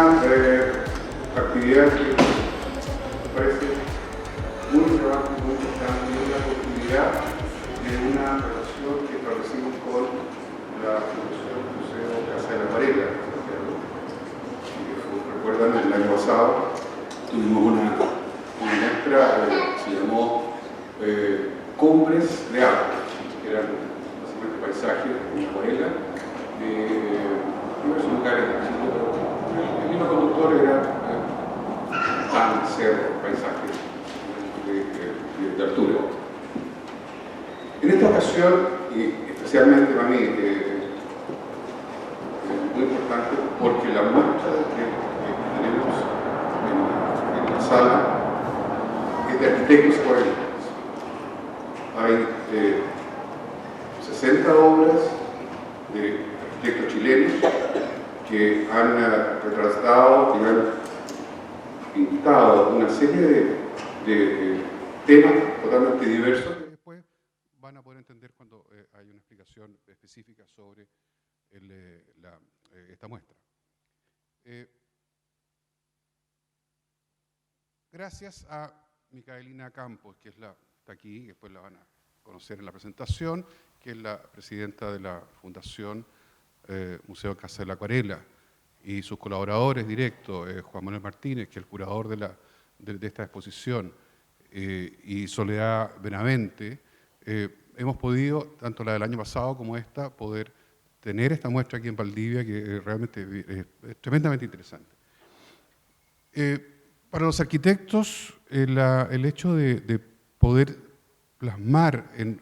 una actividad que me parece muy relevante, muy importante, y una continuidad de una relación que establecimos con la Fundación Museo Casa de la Acuarela. Recuerdan, el año pasado tuvimos una muestra que se llamó Cumbres de Arte, que eran básicamente paisajes con acuarela de diversos lugares de Chile, pero el hilo conductor era pan, cerro, paisajes de altura. En esta ocasión, y especialmente para mí, es muy importante porque la muestra que tenemos en la sala es de arquitectos acuarelistas. Hay 60 obras de arquitectos chilenos que han retratado y han pintado una serie de temas totalmente diversos. Después van a poder entender cuando hay una explicación específica sobre esta muestra. Gracias a Micaelina Campos, que está aquí, y después la van a conocer en la presentación, que es la presidenta de la Fundación Museo Casa de la Acuarela, y sus colaboradores directos, Juan Manuel Martínez, que es el curador de esta exposición, y Soledad Benavente, hemos podido, tanto la del año pasado como esta, poder tener esta muestra aquí en Valdivia, que realmente es tremendamente interesante. Para los arquitectos, el hecho de poder plasmar en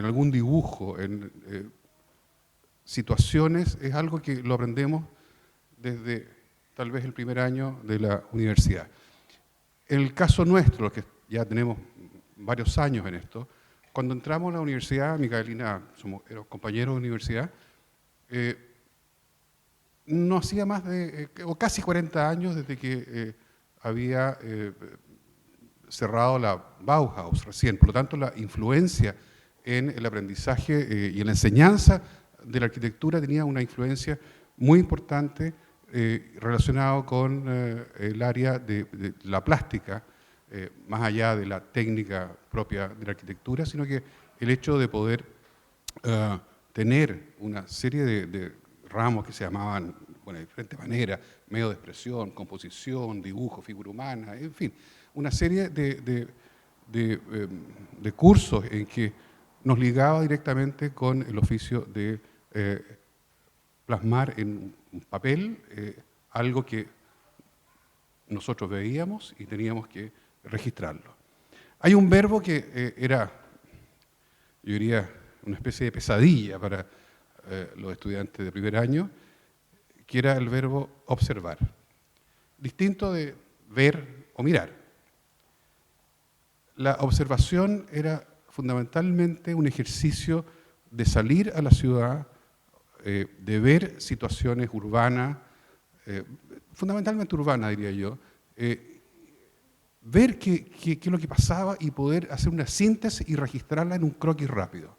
algún dibujo, en situaciones, es algo que lo aprendemos desde tal vez el primer año de la universidad. En el caso nuestro, que ya tenemos varios años en esto, cuando entramos a la universidad, Micaelina, éramos compañeros de universidad, no hacía más de, o casi 40 años desde que había cerrado la Bauhaus recién. Por lo tanto, la influencia en el aprendizaje y en la enseñanza de la arquitectura tenía una influencia muy importante relacionado con el área de la plástica, más allá de la técnica propia de la arquitectura, sino que el hecho de poder tener una serie de ramos que se llamaban, bueno, de diferentes maneras, medio de expresión, composición, dibujo, figura humana, en fin, una serie de cursos en que nos ligaba directamente con el oficio de plasmar en un papel algo que nosotros veíamos y teníamos que registrarlo. Hay un verbo que era, yo diría, una especie de pesadilla para los estudiantes de primer año, que era el verbo observar. Distinto de ver o mirar. La observación era fundamentalmente un ejercicio de salir a la ciudad, de ver situaciones urbanas, fundamentalmente urbanas diría yo, ver qué es lo que pasaba y poder hacer una síntesis y registrarla en un croquis rápido.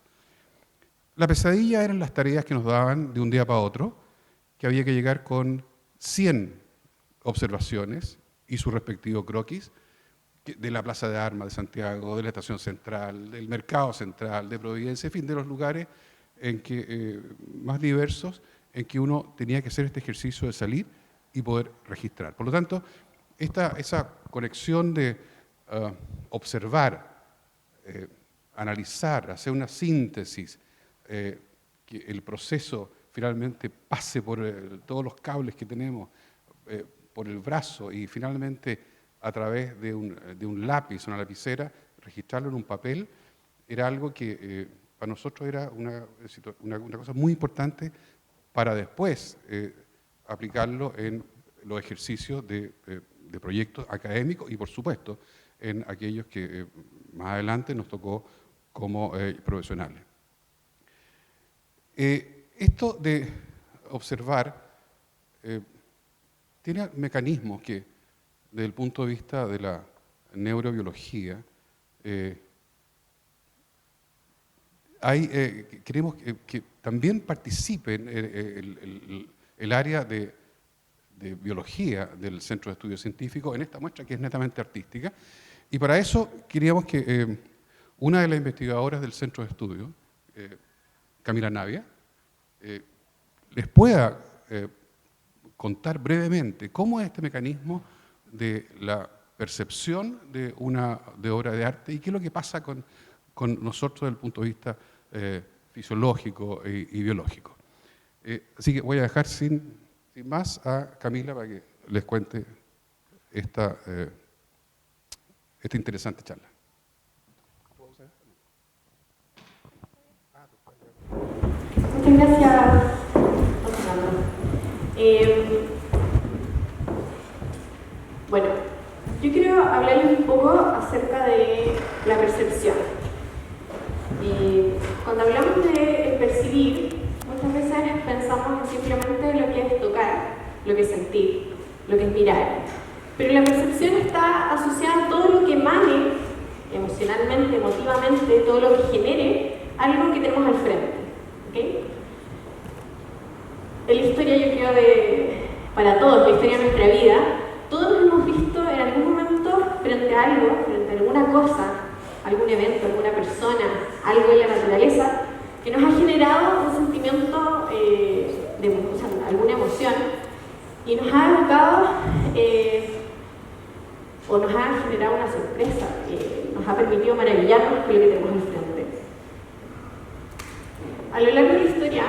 La pesadilla eran las tareas que nos daban de un día para otro, que había que llegar con 100 observaciones y su respectivo croquis, de la Plaza de Armas de Santiago, de la Estación Central, del Mercado Central, de Providencia, en fin, de los lugares en que, más diversos en que uno tenía que hacer este ejercicio de salir y poder registrar. Por lo tanto, esa conexión de observar, analizar, hacer una síntesis, que el proceso finalmente pase por todos los cables que tenemos, por el brazo y finalmente a través de un lápiz, una lapicera, registrarlo en un papel, era algo que para nosotros era una cosa muy importante para después aplicarlo en los ejercicios de proyectos académicos y, por supuesto, en aquellos que más adelante nos tocó como profesionales. Esto de observar tiene mecanismos que, desde el punto de vista de la neurobiología, queremos que también participen el área de de biología del Centro de Estudios Científicos en esta muestra que es netamente artística. Y para eso queríamos que una de las investigadoras del Centro de Estudios, Camila Navia, les pueda contar brevemente cómo es este mecanismo de la percepción de una obra de arte y qué es lo que pasa con nosotros desde el punto de vista fisiológico y biológico. Así que voy a dejar sin más a Camila para que les cuente esta interesante charla. Muchas gracias, Fernando. Bueno, yo quiero hablarles un poco acerca de la percepción. Cuando hablamos de percibir, muchas veces pensamos en simplemente lo que es tocar, lo que es sentir, lo que es mirar. Pero la percepción está asociada a todo lo que emane emocionalmente, emotivamente, todo lo que genere algo que tenemos al frente. ¿Okay? En la historia, yo creo, para todos, la historia de nuestra vida, todos nos hemos visto en algún momento frente a algo, frente a alguna cosa, algún evento, alguna persona, algo en la naturaleza, que nos ha generado un sentimiento alguna emoción y nos ha evocado o nos ha generado una sorpresa, nos ha permitido maravillarnos con lo que tenemos al frente. A lo largo de la historia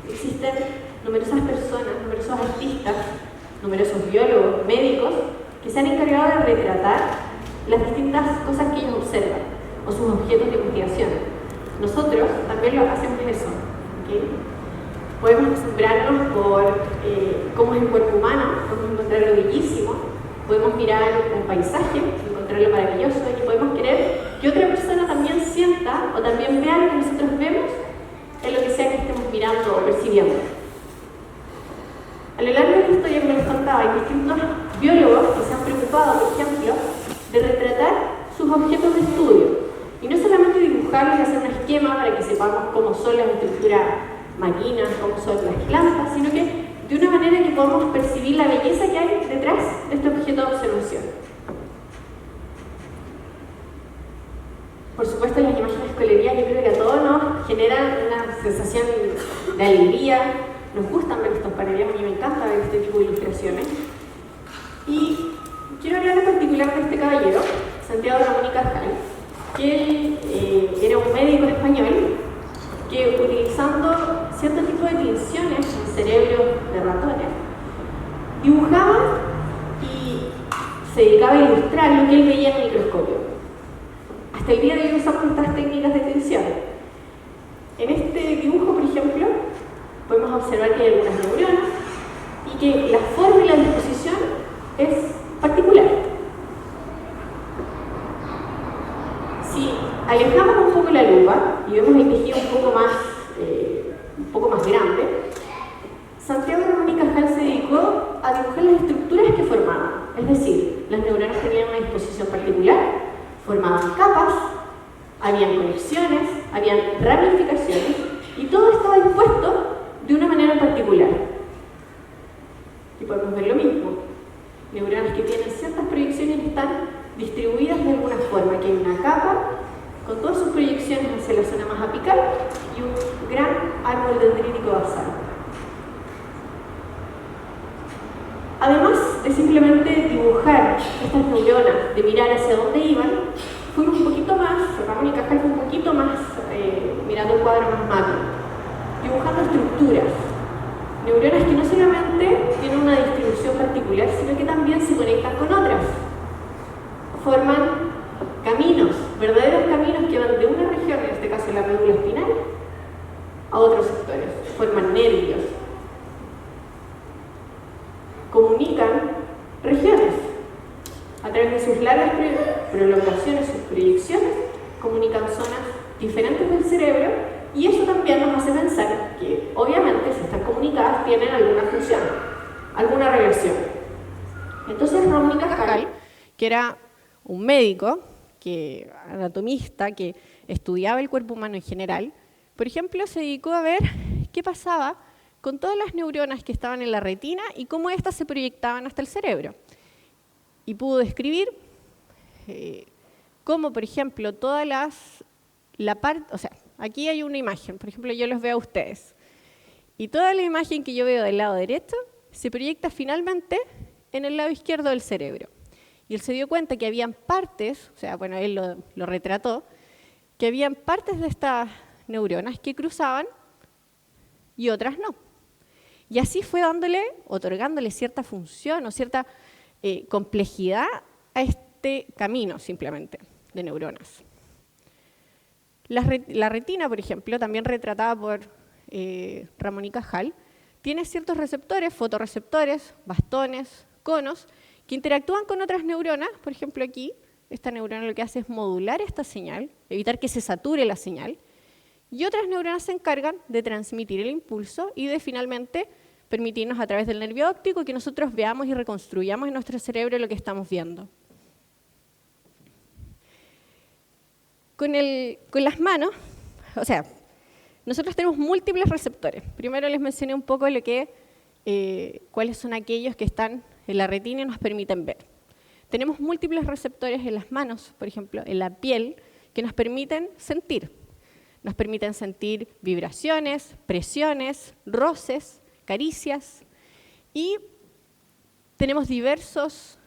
existen numerosas personas, numerosos artistas, numerosos biólogos, médicos, que se han encargado de retratar las distintas cosas que ellos observan o sus objetos de investigación. Nosotros también lo hacemos eso. ¿Okay? Podemos asombrarnos por cómo es el cuerpo humano, podemos encontrarlo bellísimo, podemos mirar un paisaje, encontrarlo maravilloso y podemos querer que otra persona también sienta o también vea lo que nosotros vemos en lo que sea que estemos mirando o percibiendo. A lo largo de la historia, como les contaba, hay distintos biólogos que se han preocupado, por ejemplo, de retratar sus objetos de estudio. Y no solamente dibujarlos y hacer un esquema para que sepamos cómo son las estructuras marinas, cómo son las plantas, sino que de una manera que podamos percibir la belleza que hay detrás de este objeto de observación. Por supuesto, las imágenes coloridas yo creo que a todos nos generan una sensación de alegría, nos gustan ver estos paneles, a mí me encanta ver este tipo de ilustraciones. Y quiero hablar en particular de este caballero, Santiago Ramón y Cajal, que era un médico español que, utilizando cierto tipo de tinciones en cerebros de ratones, dibujaba y se dedicaba a ilustrar lo que él veía en el microscopio. Hasta el día de hoy usamos estas técnicas de tinción. En este dibujo, por ejemplo, podemos observar que hay algunas neuronas y que la forma y la disposición es particular. Si alejamos un poco la lupa y vemos el tejido un poco más grande, Santiago Ramón y Cajal se dedicó a dibujar las estructuras que formaban. Es decir, las neuronas tenían una disposición particular, formaban capas, habían conexiones, habían ramificaciones y todo estaba dispuesto de una manera particular. Y podemos ver lo mismo. Neuronas que tienen ciertas proyecciones están distribuidas de alguna forma, que hay una capa con todas sus proyecciones hacia la zona más apical y un gran árbol dendrítico basal. Además de simplemente dibujar estas neuronas, de mirar hacia dónde iban, fuimos un poquito más, Ramón y Cajal fue un poquito más mirando el cuadro más macro, dibujando estructuras, neuronas que no solamente tienen una distribución particular, sino que también se conectan con otras. Forman caminos, verdaderos caminos que van de una región, en este caso la médula espinal, a otros sectores. Forman nervios. Comunican regiones. A través de sus largas prolongaciones, sus proyecciones, comunican zonas diferentes del cerebro y eso también nos hace pensar que, obviamente, si están comunicadas, tienen alguna función, alguna relación. Entonces, Ramón y Cajal, que era un médico, anatomista, que estudiaba el cuerpo humano en general, por ejemplo, se dedicó a ver qué pasaba con todas las neuronas que estaban en la retina y cómo éstas se proyectaban hasta el cerebro. Y pudo describir cómo, por ejemplo, o sea, aquí hay una imagen, por ejemplo, yo los veo a ustedes. Y toda la imagen que yo veo del lado derecho se proyecta finalmente en el lado izquierdo del cerebro. Y él se dio cuenta que habían partes, o sea, bueno, él lo retrató, que habían partes de estas neuronas que cruzaban y otras no. Y así fue otorgándole cierta función o cierta complejidad a este camino, simplemente, de neuronas. La retina, por ejemplo, también retratada por Ramón y Cajal, tiene ciertos receptores, fotorreceptores, bastones, conos, que interactúan con otras neuronas. Por ejemplo, aquí, esta neurona lo que hace es modular esta señal, evitar que se sature la señal, y otras neuronas se encargan de transmitir el impulso y de finalmente permitirnos a través del nervio óptico que nosotros veamos y reconstruyamos en nuestro cerebro lo que estamos viendo. Con las manos, o sea, nosotros tenemos múltiples receptores. Primero les mencioné un poco cuáles son aquellos que están en la retina y nos permiten ver. Tenemos múltiples receptores en las manos, por ejemplo, en la piel, que nos permiten sentir. Nos permiten sentir vibraciones, presiones, roces, caricias. Y tenemos diversos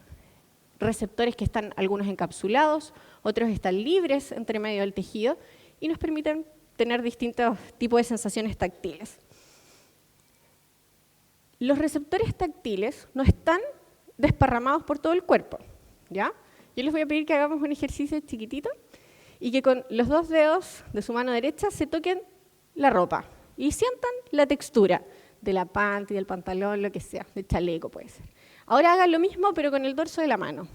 receptores que están algunos encapsulados, otros están libres entre medio del tejido y nos permiten tener distintos tipos de sensaciones táctiles. Los receptores táctiles no están desparramados por todo el cuerpo, ¿ya? Yo les voy a pedir que hagamos un ejercicio chiquitito y que con los dos dedos de su mano derecha se toquen la ropa y sientan la textura de la panty, del pantalón, lo que sea, del chaleco puede ser. Ahora hagan lo mismo pero con el dorso de la mano.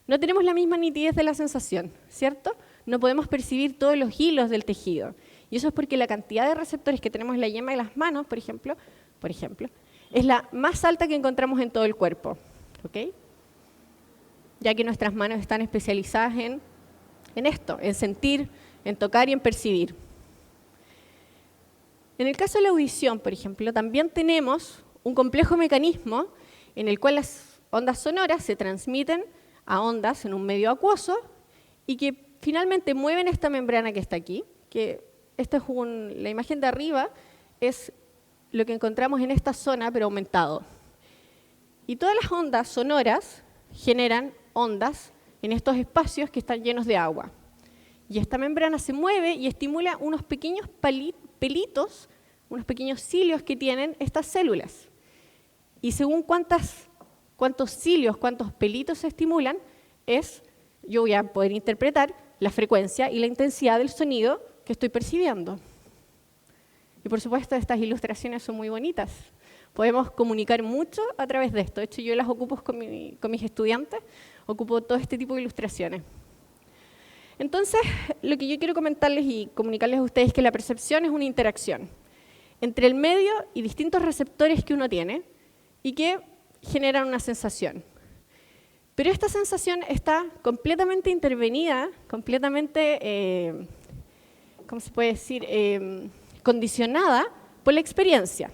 No tenemos la misma nitidez de la sensación, ¿cierto? No podemos percibir todos los hilos del tejido. Y eso es porque la cantidad de receptores que tenemos en la yema de las manos, por ejemplo, es la más alta que encontramos en todo el cuerpo, ¿ok? Ya que nuestras manos están especializadas en esto, en sentir, en tocar y en percibir. En el caso de la audición, por ejemplo, también tenemos un complejo mecanismo en el cual las ondas sonoras se transmiten a ondas en un medio acuoso y que finalmente mueven esta membrana que está aquí, que esta es la imagen de arriba es lo que encontramos en esta zona, pero aumentado. Y todas las ondas sonoras generan ondas en estos espacios que están llenos de agua. Y esta membrana se mueve y estimula unos pequeños pelitos, unos pequeños cilios que tienen estas células. Y según cuántos cilios, cuántos pelitos se estimulan, yo voy a poder interpretar la frecuencia y la intensidad del sonido que estoy percibiendo. Y por supuesto, estas ilustraciones son muy bonitas. Podemos comunicar mucho a través de esto. De hecho, yo las ocupo con mis estudiantes, ocupo todo este tipo de ilustraciones. Entonces, lo que yo quiero comentarles y comunicarles a ustedes es que la percepción es una interacción entre el medio y distintos receptores que uno tiene y que generan una sensación. Pero esta sensación está completamente intervenida, completamente, ¿cómo se puede decir?, condicionada por la experiencia.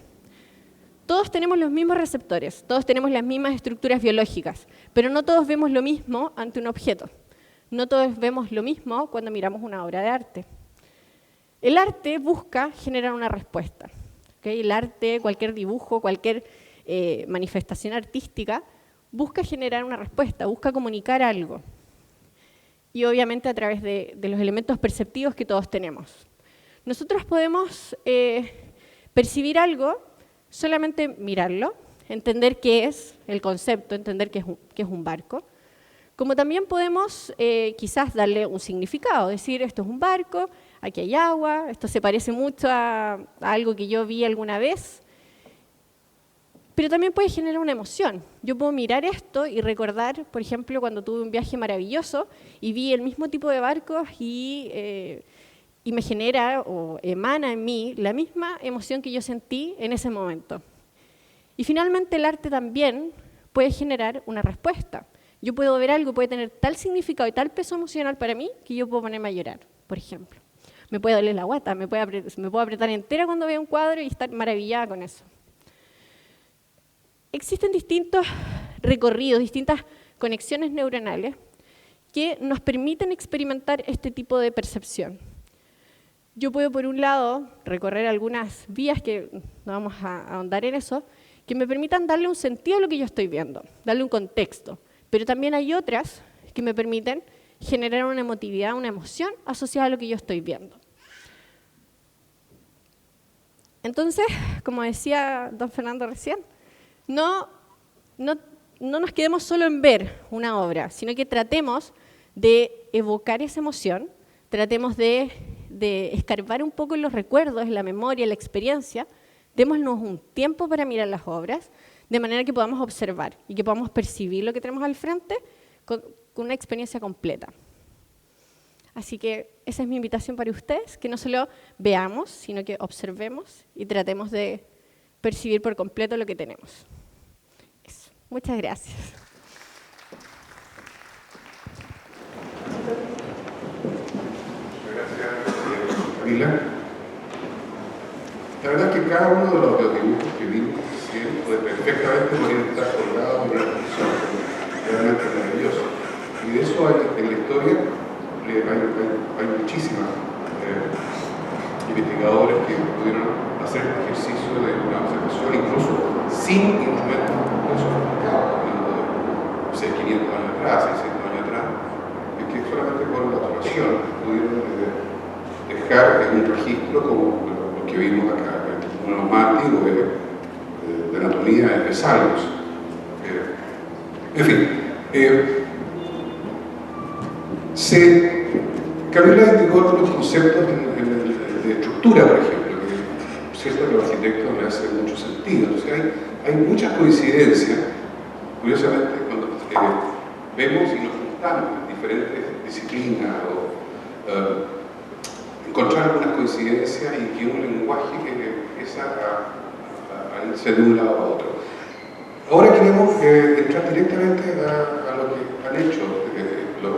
Todos tenemos los mismos receptores, todos tenemos las mismas estructuras biológicas, pero no todos vemos lo mismo ante un objeto. No todos vemos lo mismo cuando miramos una obra de arte. El arte busca generar una respuesta, ¿okay? El arte, cualquier dibujo, cualquier manifestación artística, busca generar una respuesta, busca comunicar algo. Y obviamente a través de los elementos perceptivos que todos tenemos. Nosotros podemos percibir algo, solamente mirarlo, entender qué es el concepto, entender qué es un barco. Como también podemos quizás darle un significado, decir esto es un barco, aquí hay agua, esto se parece mucho a algo que yo vi alguna vez. Pero también puede generar una emoción. Yo puedo mirar esto y recordar, por ejemplo, cuando tuve un viaje maravilloso y vi el mismo tipo de barcos y me genera o emana en mí la misma emoción que yo sentí en ese momento. Y finalmente el arte también puede generar una respuesta. Yo puedo ver algo, puede tener tal significado y tal peso emocional para mí que yo puedo ponerme a llorar, por ejemplo. me puede doler la guata, me puedo apretar entera cuando veo un cuadro y estar maravillada con eso. Existen distintos recorridos, distintas conexiones neuronales que nos permiten experimentar este tipo de percepción. Yo puedo, por un lado, recorrer algunas vías que no vamos a ahondar en eso, que me permitan darle un sentido a lo que yo estoy viendo, darle un contexto. Pero también hay otras que me permiten generar una emotividad, una emoción asociada a lo que yo estoy viendo. Entonces, como decía don Fernando recién, no nos quedemos solo en ver una obra, sino que tratemos de evocar esa emoción, tratemos de escarbar un poco en los recuerdos, en la memoria, en la experiencia, démonos un tiempo para mirar las obras, de manera que podamos observar y que podamos percibir lo que tenemos al frente con una experiencia completa. Así que esa es mi invitación para ustedes, que no solo veamos, sino que observemos y tratemos de percibir por completo lo que tenemos. Eso. Muchas gracias. Gracias, Camila. La verdad es que cada uno de los dibujos que vimos puede perfectamente estar colgado en una exposición realmente maravillosa. Y de eso hay, en la historia hay muchísimas investigadores que pudieron hacer el ejercicio de una observación incluso sin instrumentos sofisticados, hablando de 500 años atrás, 600 años atrás, es que solamente por la observación pudieron dejar un registro como lo que vimos acá, uno más antiguo de anatomía de Salus. En fin, Camila indicó otros conceptos de estructura, por ejemplo, que es cierto que a los arquitectos le hace mucho sentido. Entonces hay muchas coincidencias, curiosamente, cuando vemos y nos juntamos en diferentes disciplinas o encontrar algunas coincidencias y que un lenguaje que empieza a irse de un lado a otro. Ahora queremos entrar directamente a lo que han hecho los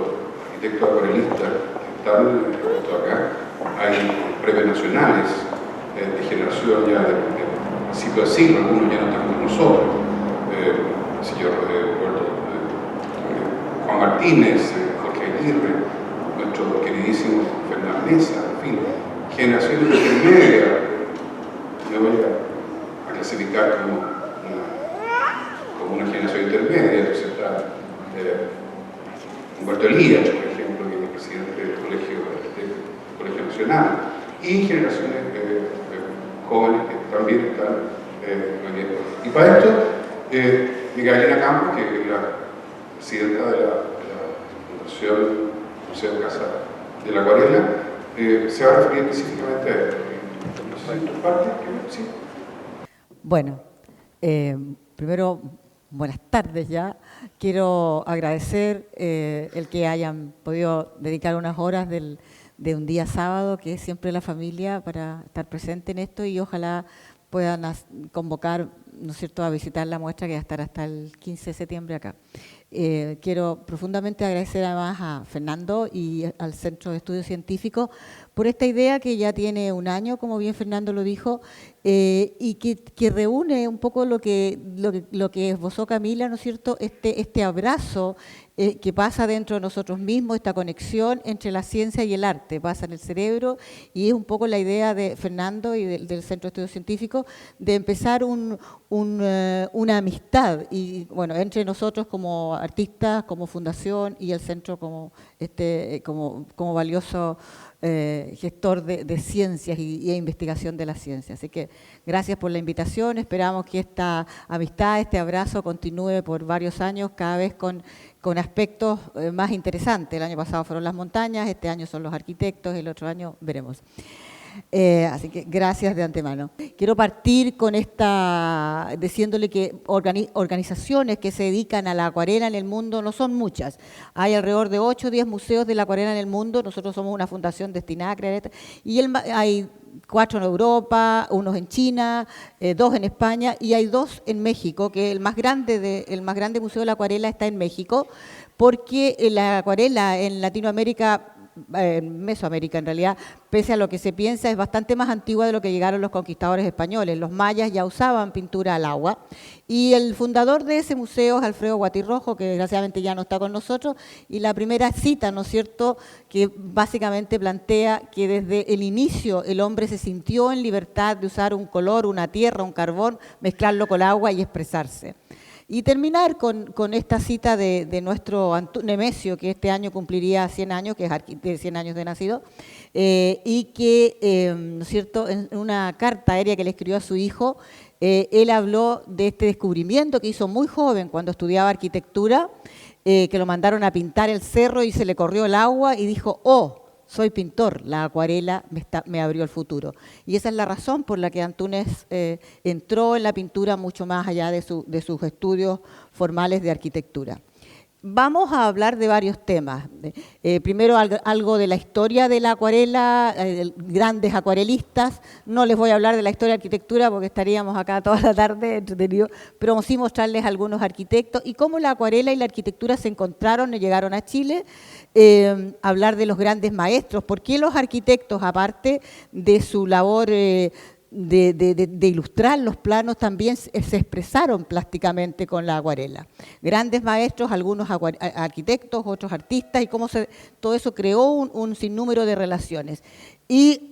arquitectos acuarelistas que están acá. Hay premios nacionales de generación ya de principio de siglo, algunos ya no están con nosotros. El señor Juan Martínez, Jorge Aguirre, nuestro queridísimo Fernando Mesa, en fin, generaciones intermedias. Me voy a clasificar como una generación intermedia. Entonces está Humberto Elías, por ejemplo, que es presidente del Colegio Nacional, y generaciones jóvenes que también están muy bien. Y para esto, Micaelina Campos, que es la presidenta de la Fundación Museo Casa de la Acuarela, se va a referir específicamente a esto. ¿Tu parte? Sí. Bueno, primero, buenas tardes ya. Quiero agradecer el que hayan podido dedicar unas horas de un día sábado, que es siempre la familia, para estar presente en esto, y ojalá puedan convocar, ¿no es cierto?, a visitar la muestra que va a estar hasta el 15 de septiembre acá. Quiero profundamente agradecer además a Fernando y al Centro de Estudios Científicos por esta idea que ya tiene un año, como bien Fernando lo dijo, y que reúne un poco lo que esbozó Camila, ¿no es cierto?, este abrazo que pasa dentro de nosotros mismos, esta conexión entre la ciencia y el arte, pasa en el cerebro, y es un poco la idea de Fernando y del Centro de Estudios Científicos de empezar una amistad, y bueno, entre nosotros como artistas, como fundación, y el centro como valioso gestor de ciencias y investigación de las ciencias. Así que gracias por la invitación, esperamos que esta amistad, este abrazo continúe por varios años, cada vez con aspectos más interesantes. El año pasado fueron las montañas, este año son los arquitectos, el otro año veremos. Así que gracias de antemano. Quiero partir con diciéndole que organizaciones que se dedican a la acuarela en el mundo no son muchas. Hay alrededor de 8 o 10 museos de la acuarela en el mundo. Nosotros somos una fundación destinada a crear esto. Y hay 4 en Europa, unos en China, 2 en España, y hay 2 en México, que el más grande museo de la acuarela está en México, porque la acuarela en Latinoamérica Mesoamérica en realidad, pese a lo que se piensa, es bastante más antigua de lo que llegaron los conquistadores españoles. Los mayas ya usaban pintura al agua y el fundador de ese museo es Alfredo Guatirrojo, que desgraciadamente ya no está con nosotros, y la primera cita, ¿no es cierto?, que básicamente plantea que desde el inicio el hombre se sintió en libertad de usar un color, una tierra, un carbón, mezclarlo con agua y expresarse. Y terminar con esta cita de nuestro Nemesio, que este año cumpliría 100 años, que es de 100 años de nacido, y que, ¿no es cierto?, en una carta aérea que le escribió a su hijo, él habló de este descubrimiento que hizo muy joven cuando estudiaba arquitectura, que lo mandaron a pintar el cerro y se le corrió el agua y dijo, oh, soy pintor, la acuarela me abrió el futuro. Y esa es la razón por la que Antúnez entró en la pintura mucho más allá de sus estudios formales de arquitectura. Vamos a hablar de varios temas. Primero algo de la historia de la acuarela, grandes acuarelistas. No les voy a hablar de la historia de arquitectura porque estaríamos acá toda la tarde entretenidos, pero sí mostrarles algunos arquitectos y cómo la acuarela y la arquitectura se encontraron y llegaron a Chile. Hablar de los grandes maestros. ¿Por qué los arquitectos, aparte de su labor de ilustrar los planos, también se expresaron plásticamente con la acuarela? Grandes maestros, algunos arquitectos, otros artistas, y cómo todo eso creó un sinnúmero de relaciones. Y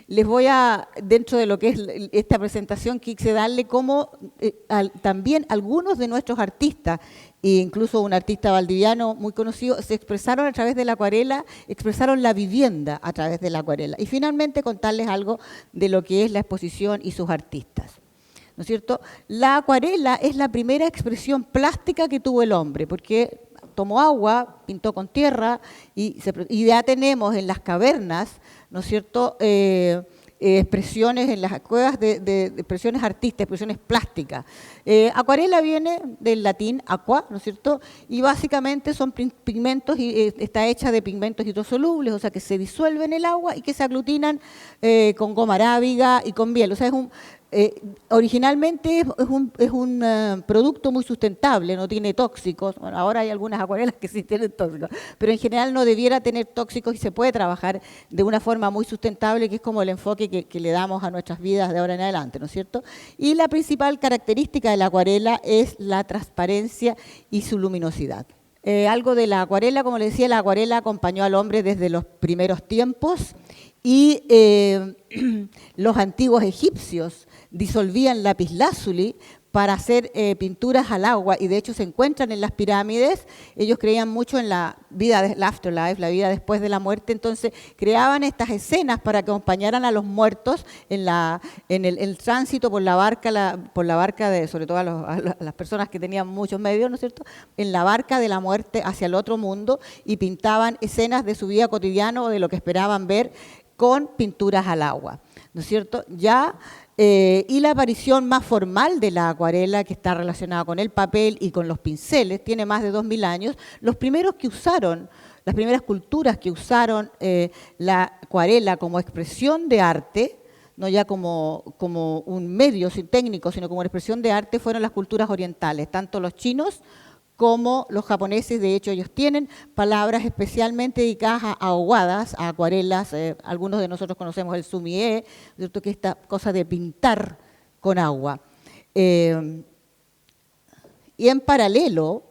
les voy a, dentro de lo que es esta presentación, quise darle cómo también algunos de nuestros artistas, e incluso un artista valdiviano muy conocido, se expresaron a través de la acuarela, expresaron la vivienda a través de la acuarela. Y finalmente contarles algo de lo que es la exposición y sus artistas. ¿No es cierto? La acuarela es la primera expresión plástica que tuvo el hombre, porque tomó agua, pintó con tierra, y ya tenemos en las cavernas, ¿no es cierto?, expresiones en las cuevas de expresiones artísticas, expresiones plásticas. Acuarela viene del latín aqua, ¿no es cierto?, y básicamente son pigmentos, está hecha de pigmentos hidrosolubles, o sea que se disuelven en el agua y que se aglutinan con goma arábiga y con miel. O sea, originalmente es un producto muy sustentable, no tiene tóxicos. Bueno, ahora hay algunas acuarelas que sí tienen tóxicos, pero en general no debiera tener tóxicos y se puede trabajar de una forma muy sustentable, que es como el enfoque que le damos a nuestras vidas de ahora en adelante, ¿no es cierto? Y la principal característica de la acuarela es la transparencia y su luminosidad. Algo de la acuarela, como les decía, la acuarela acompañó al hombre desde los primeros tiempos y los antiguos egipcios disolvían lapislázuli para hacer pinturas al agua, y de hecho se encuentran en las pirámides. Ellos creían mucho en la vida, el afterlife, la vida después de la muerte, entonces creaban estas escenas para que acompañaran a los muertos en el tránsito por la barca sobre todo a las personas que tenían muchos medios, ¿no es cierto?, en la barca de la muerte hacia el otro mundo, y pintaban escenas de su vida cotidiana o de lo que esperaban ver con pinturas al agua, ¿no es cierto? Y la aparición más formal de la acuarela, que está relacionada con el papel y con los pinceles, tiene más de 2000 años. Los primeros que usaron, las primeras culturas que usaron la acuarela como expresión de arte, no ya como un medio técnico, sino como expresión de arte, fueron las culturas orientales, tanto los chinos como los japoneses. De hecho, ellos tienen palabras especialmente dedicadas a aguadas, a acuarelas. Algunos de nosotros conocemos el sumie, ¿cierto?, que es esta cosa de pintar con agua. Y en paralelo,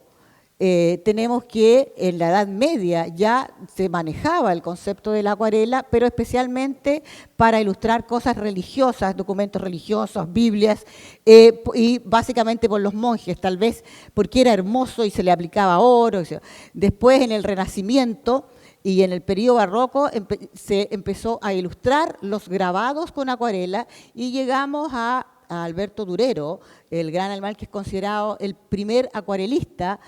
tenemos que en la Edad Media ya se manejaba el concepto de la acuarela, pero especialmente para ilustrar cosas religiosas, documentos religiosos, Biblias, y básicamente por los monjes, tal vez porque era hermoso y se le aplicaba oro. Después, en el Renacimiento y en el periodo barroco, se empezó a ilustrar los grabados con acuarela, y llegamos a Alberto Durero, el gran alemán que es considerado el primer acuarelista,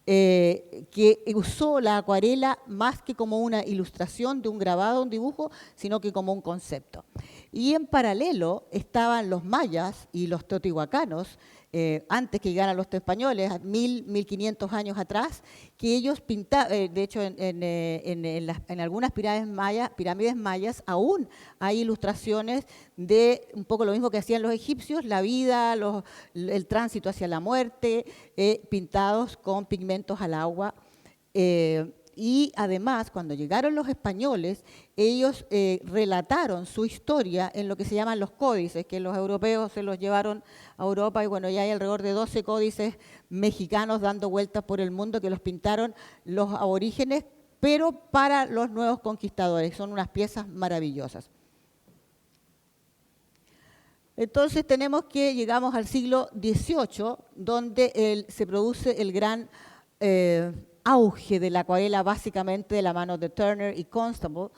que usó la acuarela más que como una ilustración de un grabado, un dibujo, sino que como un concepto. Y en paralelo estaban los mayas y los teotihuacanos, antes que llegaran los españoles, 1500 años atrás, que ellos pintaban. De hecho, en algunas pirámides mayas aún hay ilustraciones de un poco lo mismo que hacían los egipcios, la vida, el tránsito hacia la muerte, pintados con pigmentos al agua. Y además, cuando llegaron los españoles, ellos relataron su historia en lo que se llaman los códices, que los europeos se los llevaron a Europa, y bueno, ya hay alrededor de 12 códices mexicanos dando vueltas por el mundo que los pintaron los aborígenes, pero para los nuevos conquistadores. Son unas piezas maravillosas. Entonces tenemos que llegamos al siglo XVIII, donde se produce el gran auge de la acuarela, básicamente de la mano de Turner y Constable,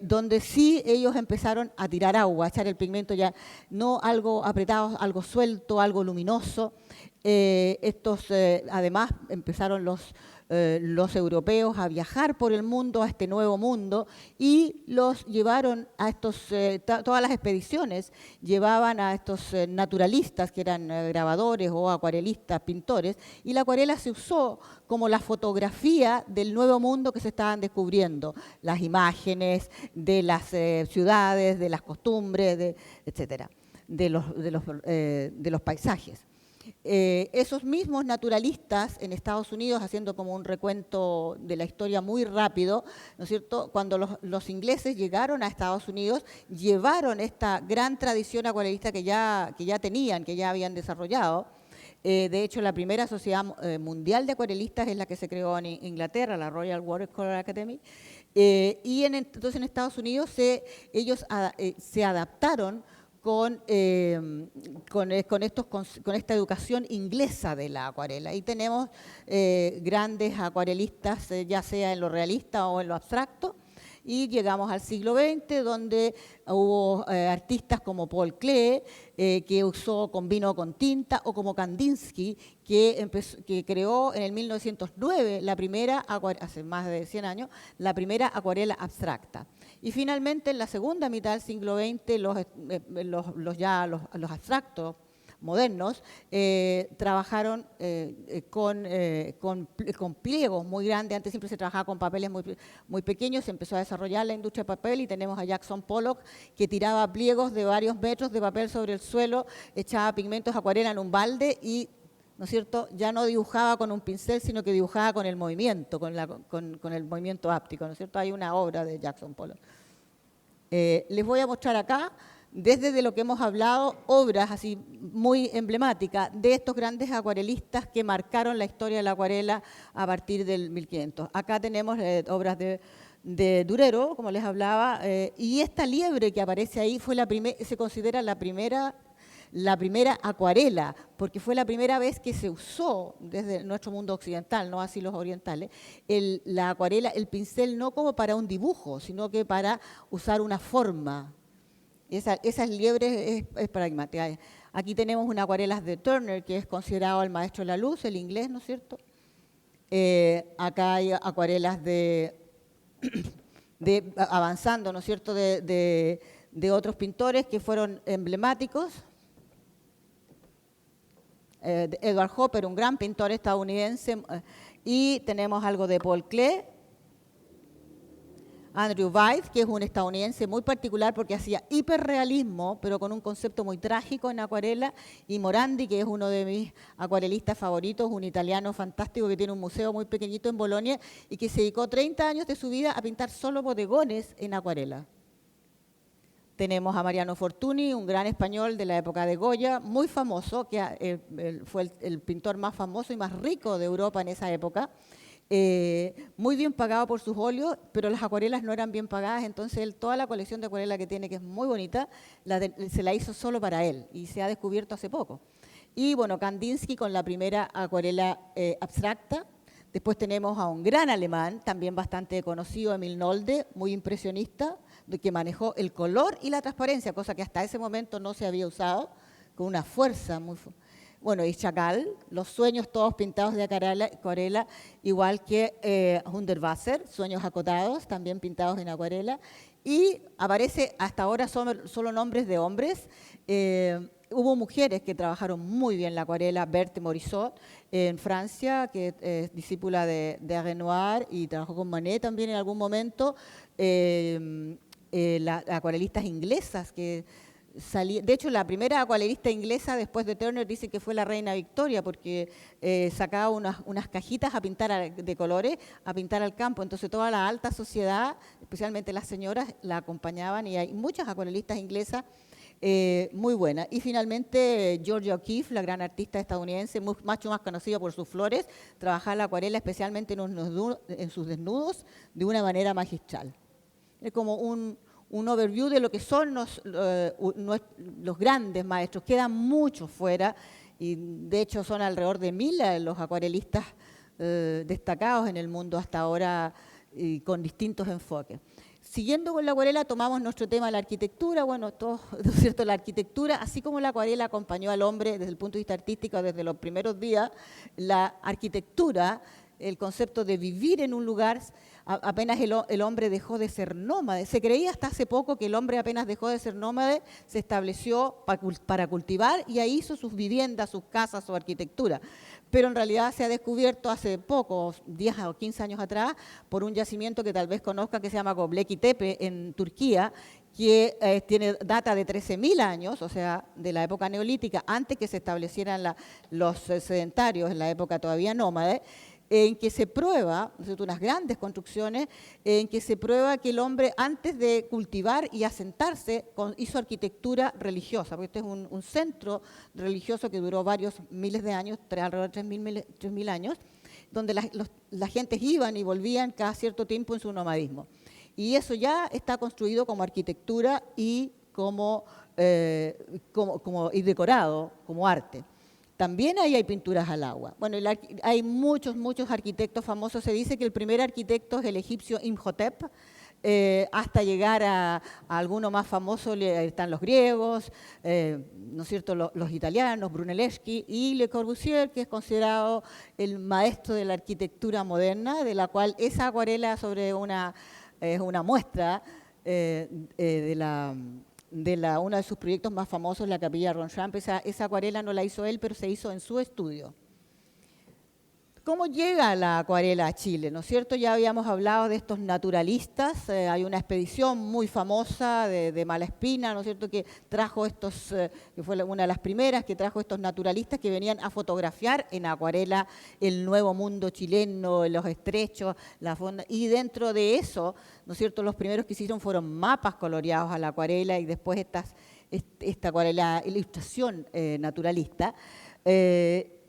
donde sí ellos empezaron a tirar agua, a echar el pigmento ya no algo apretado, algo suelto, algo luminoso. Además empezaron los europeos a viajar por el mundo, a este nuevo mundo, y los llevaron a todas las expediciones llevaban a estos naturalistas que eran grabadores o acuarelistas, pintores, y la acuarela se usó como la fotografía del nuevo mundo que se estaban descubriendo, las imágenes de las ciudades, de las costumbres, etcétera, de los paisajes. Esos mismos naturalistas en Estados Unidos, haciendo como un recuento de la historia muy rápido, ¿no es cierto? Cuando los ingleses llegaron a Estados Unidos, llevaron esta gran tradición acuarelista que ya tenían, que ya habían desarrollado. De hecho, la primera sociedad mundial de acuarelistas es la que se creó en Inglaterra, la Royal Watercolor Academy. Entonces en Estados Unidos ellos se adaptaron con esta educación inglesa de la acuarela. Y tenemos grandes acuarelistas, ya sea en lo realista o en lo abstracto, y llegamos al siglo XX, donde hubo artistas como Paul Klee, que combinó con tinta, o como Kandinsky, que creó en el 1909 la primera, hace más de 100 años, la primera acuarela abstracta. Y finalmente, en la segunda mitad del siglo XX, los abstractos modernos trabajaron con pliegos muy grandes. Antes siempre se trabajaba con papeles muy pequeños, se empezó a desarrollar la industria del papel, y tenemos a Jackson Pollock, que tiraba pliegos de varios metros de papel sobre el suelo, echaba pigmentos acuarela en un balde y, ¿no es cierto?, ya no dibujaba con un pincel, sino que dibujaba con el movimiento, con el movimiento áptico, ¿no es cierto? Hay una obra de Jackson Pollock. Les voy a mostrar acá, desde de lo que hemos hablado, obras así muy emblemáticas de estos grandes acuarelistas que marcaron la historia de la acuarela a partir del 1500. Acá tenemos obras de Durero, como les hablaba, y esta liebre que aparece ahí se considera la primera acuarela, porque fue la primera vez que se usó desde nuestro mundo occidental, no así los orientales, la acuarela, el pincel no como para un dibujo, sino que para usar una forma. Esas liebres es paradigmática. Aquí tenemos unas acuarelas de Turner, que es considerado el maestro de la luz, el inglés, ¿no es cierto? Acá hay acuarelas avanzando, ¿no es cierto?, de otros pintores que fueron emblemáticos. Edward Hopper, un gran pintor estadounidense, y tenemos algo de Paul Klee. Andrew Wyeth, que es un estadounidense muy particular porque hacía hiperrealismo, pero con un concepto muy trágico en acuarela, y Morandi, que es uno de mis acuarelistas favoritos, un italiano fantástico que tiene un museo muy pequeñito en Bolonia y que se dedicó 30 años de su vida a pintar solo bodegones en acuarela. Tenemos a Mariano Fortuny, un gran español de la época de Goya, muy famoso, que fue el pintor más famoso y más rico de Europa en esa época. Muy bien pagado por sus óleos, pero las acuarelas no eran bien pagadas, entonces él, toda la colección de acuarela que tiene, que es muy bonita, se la hizo solo para él y se ha descubierto hace poco. Y bueno, Kandinsky con la primera acuarela abstracta. Después tenemos a un gran alemán, también bastante conocido, Emil Nolde, muy impresionista, que manejó el color y la transparencia, cosa que hasta ese momento no se había usado, con una fuerza muy fuerte. Bueno, y Chagall, los sueños todos pintados de acuarela, igual que Hundertwasser, sueños acotados, también pintados en acuarela. Y aparece hasta ahora solo nombres de hombres. Hubo mujeres que trabajaron muy bien la acuarela, Berthe Morisot, en Francia, que es discípula de Renoir y trabajó con Manet también en algún momento. Las acuarelistas inglesas que de hecho, la primera acuarelista inglesa después de Turner dice que fue la reina Victoria porque sacaba unas cajitas a pintar de colores, a pintar al campo. Entonces toda la alta sociedad, especialmente las señoras, la acompañaban y hay muchas acuarelistas inglesas muy buenas. Y finalmente Georgia O'Keeffe, la gran artista estadounidense, mucho más conocida por sus flores, trabajaba la acuarela especialmente en sus desnudos de una manera magistral. Es como un overview de lo que son los grandes maestros. Quedan muchos fuera y de hecho son alrededor de 1000 los acuarelistas destacados en el mundo hasta ahora con distintos enfoques. Siguiendo con la acuarela, tomamos nuestro tema de la arquitectura. Bueno, todo, ¿no es cierto? La arquitectura, así como la acuarela acompañó al hombre desde el punto de vista artístico desde los primeros días, la arquitectura, el concepto de vivir en un lugar, apenas el hombre dejó de ser nómade. Se creía hasta hace poco que el hombre apenas dejó de ser nómade, se estableció para cultivar y ahí hizo sus viviendas, sus casas, su arquitectura. Pero en realidad se ha descubierto hace poco, 10 o 15 años atrás, por un yacimiento que tal vez conozcan que se llama Göbekli Tepe en Turquía, que tiene data de 13.000 años, o sea, de la época neolítica, antes que se establecieran los sedentarios, en la época todavía nómade, en que se prueba, unas grandes construcciones, en que se prueba que el hombre antes de cultivar y asentarse hizo arquitectura religiosa, porque este es un centro religioso que duró varios miles de años, alrededor de 3.000 años, donde las gentes iban y volvían cada cierto tiempo en su nomadismo. Y eso ya está construido como arquitectura y y decorado como arte. También ahí hay pinturas al agua. Bueno, hay muchos arquitectos famosos. Se dice que el primer arquitecto es el egipcio Imhotep, hasta llegar a alguno más famoso están los griegos, ¿no es cierto?, los italianos, Brunelleschi y Le Corbusier, que es considerado el maestro de la arquitectura moderna, de la cual esa acuarela es una muestra uno de sus proyectos más famosos, la Capilla Ronchamp. Esa acuarela no la hizo él, pero se hizo en su estudio. ¿Cómo llega la acuarela a Chile? ¿No es cierto? Ya habíamos hablado de estos naturalistas. Hay una expedición muy famosa de Malaspina, ¿no es cierto?, que trajo que fue una de las primeras, que trajo estos naturalistas que venían a fotografiar en acuarela el nuevo mundo chileno, los estrechos, la fonda. Y dentro de eso, ¿no es cierto?, los primeros que hicieron fueron mapas coloreados a la acuarela y después esta acuarela, ilustración naturalista.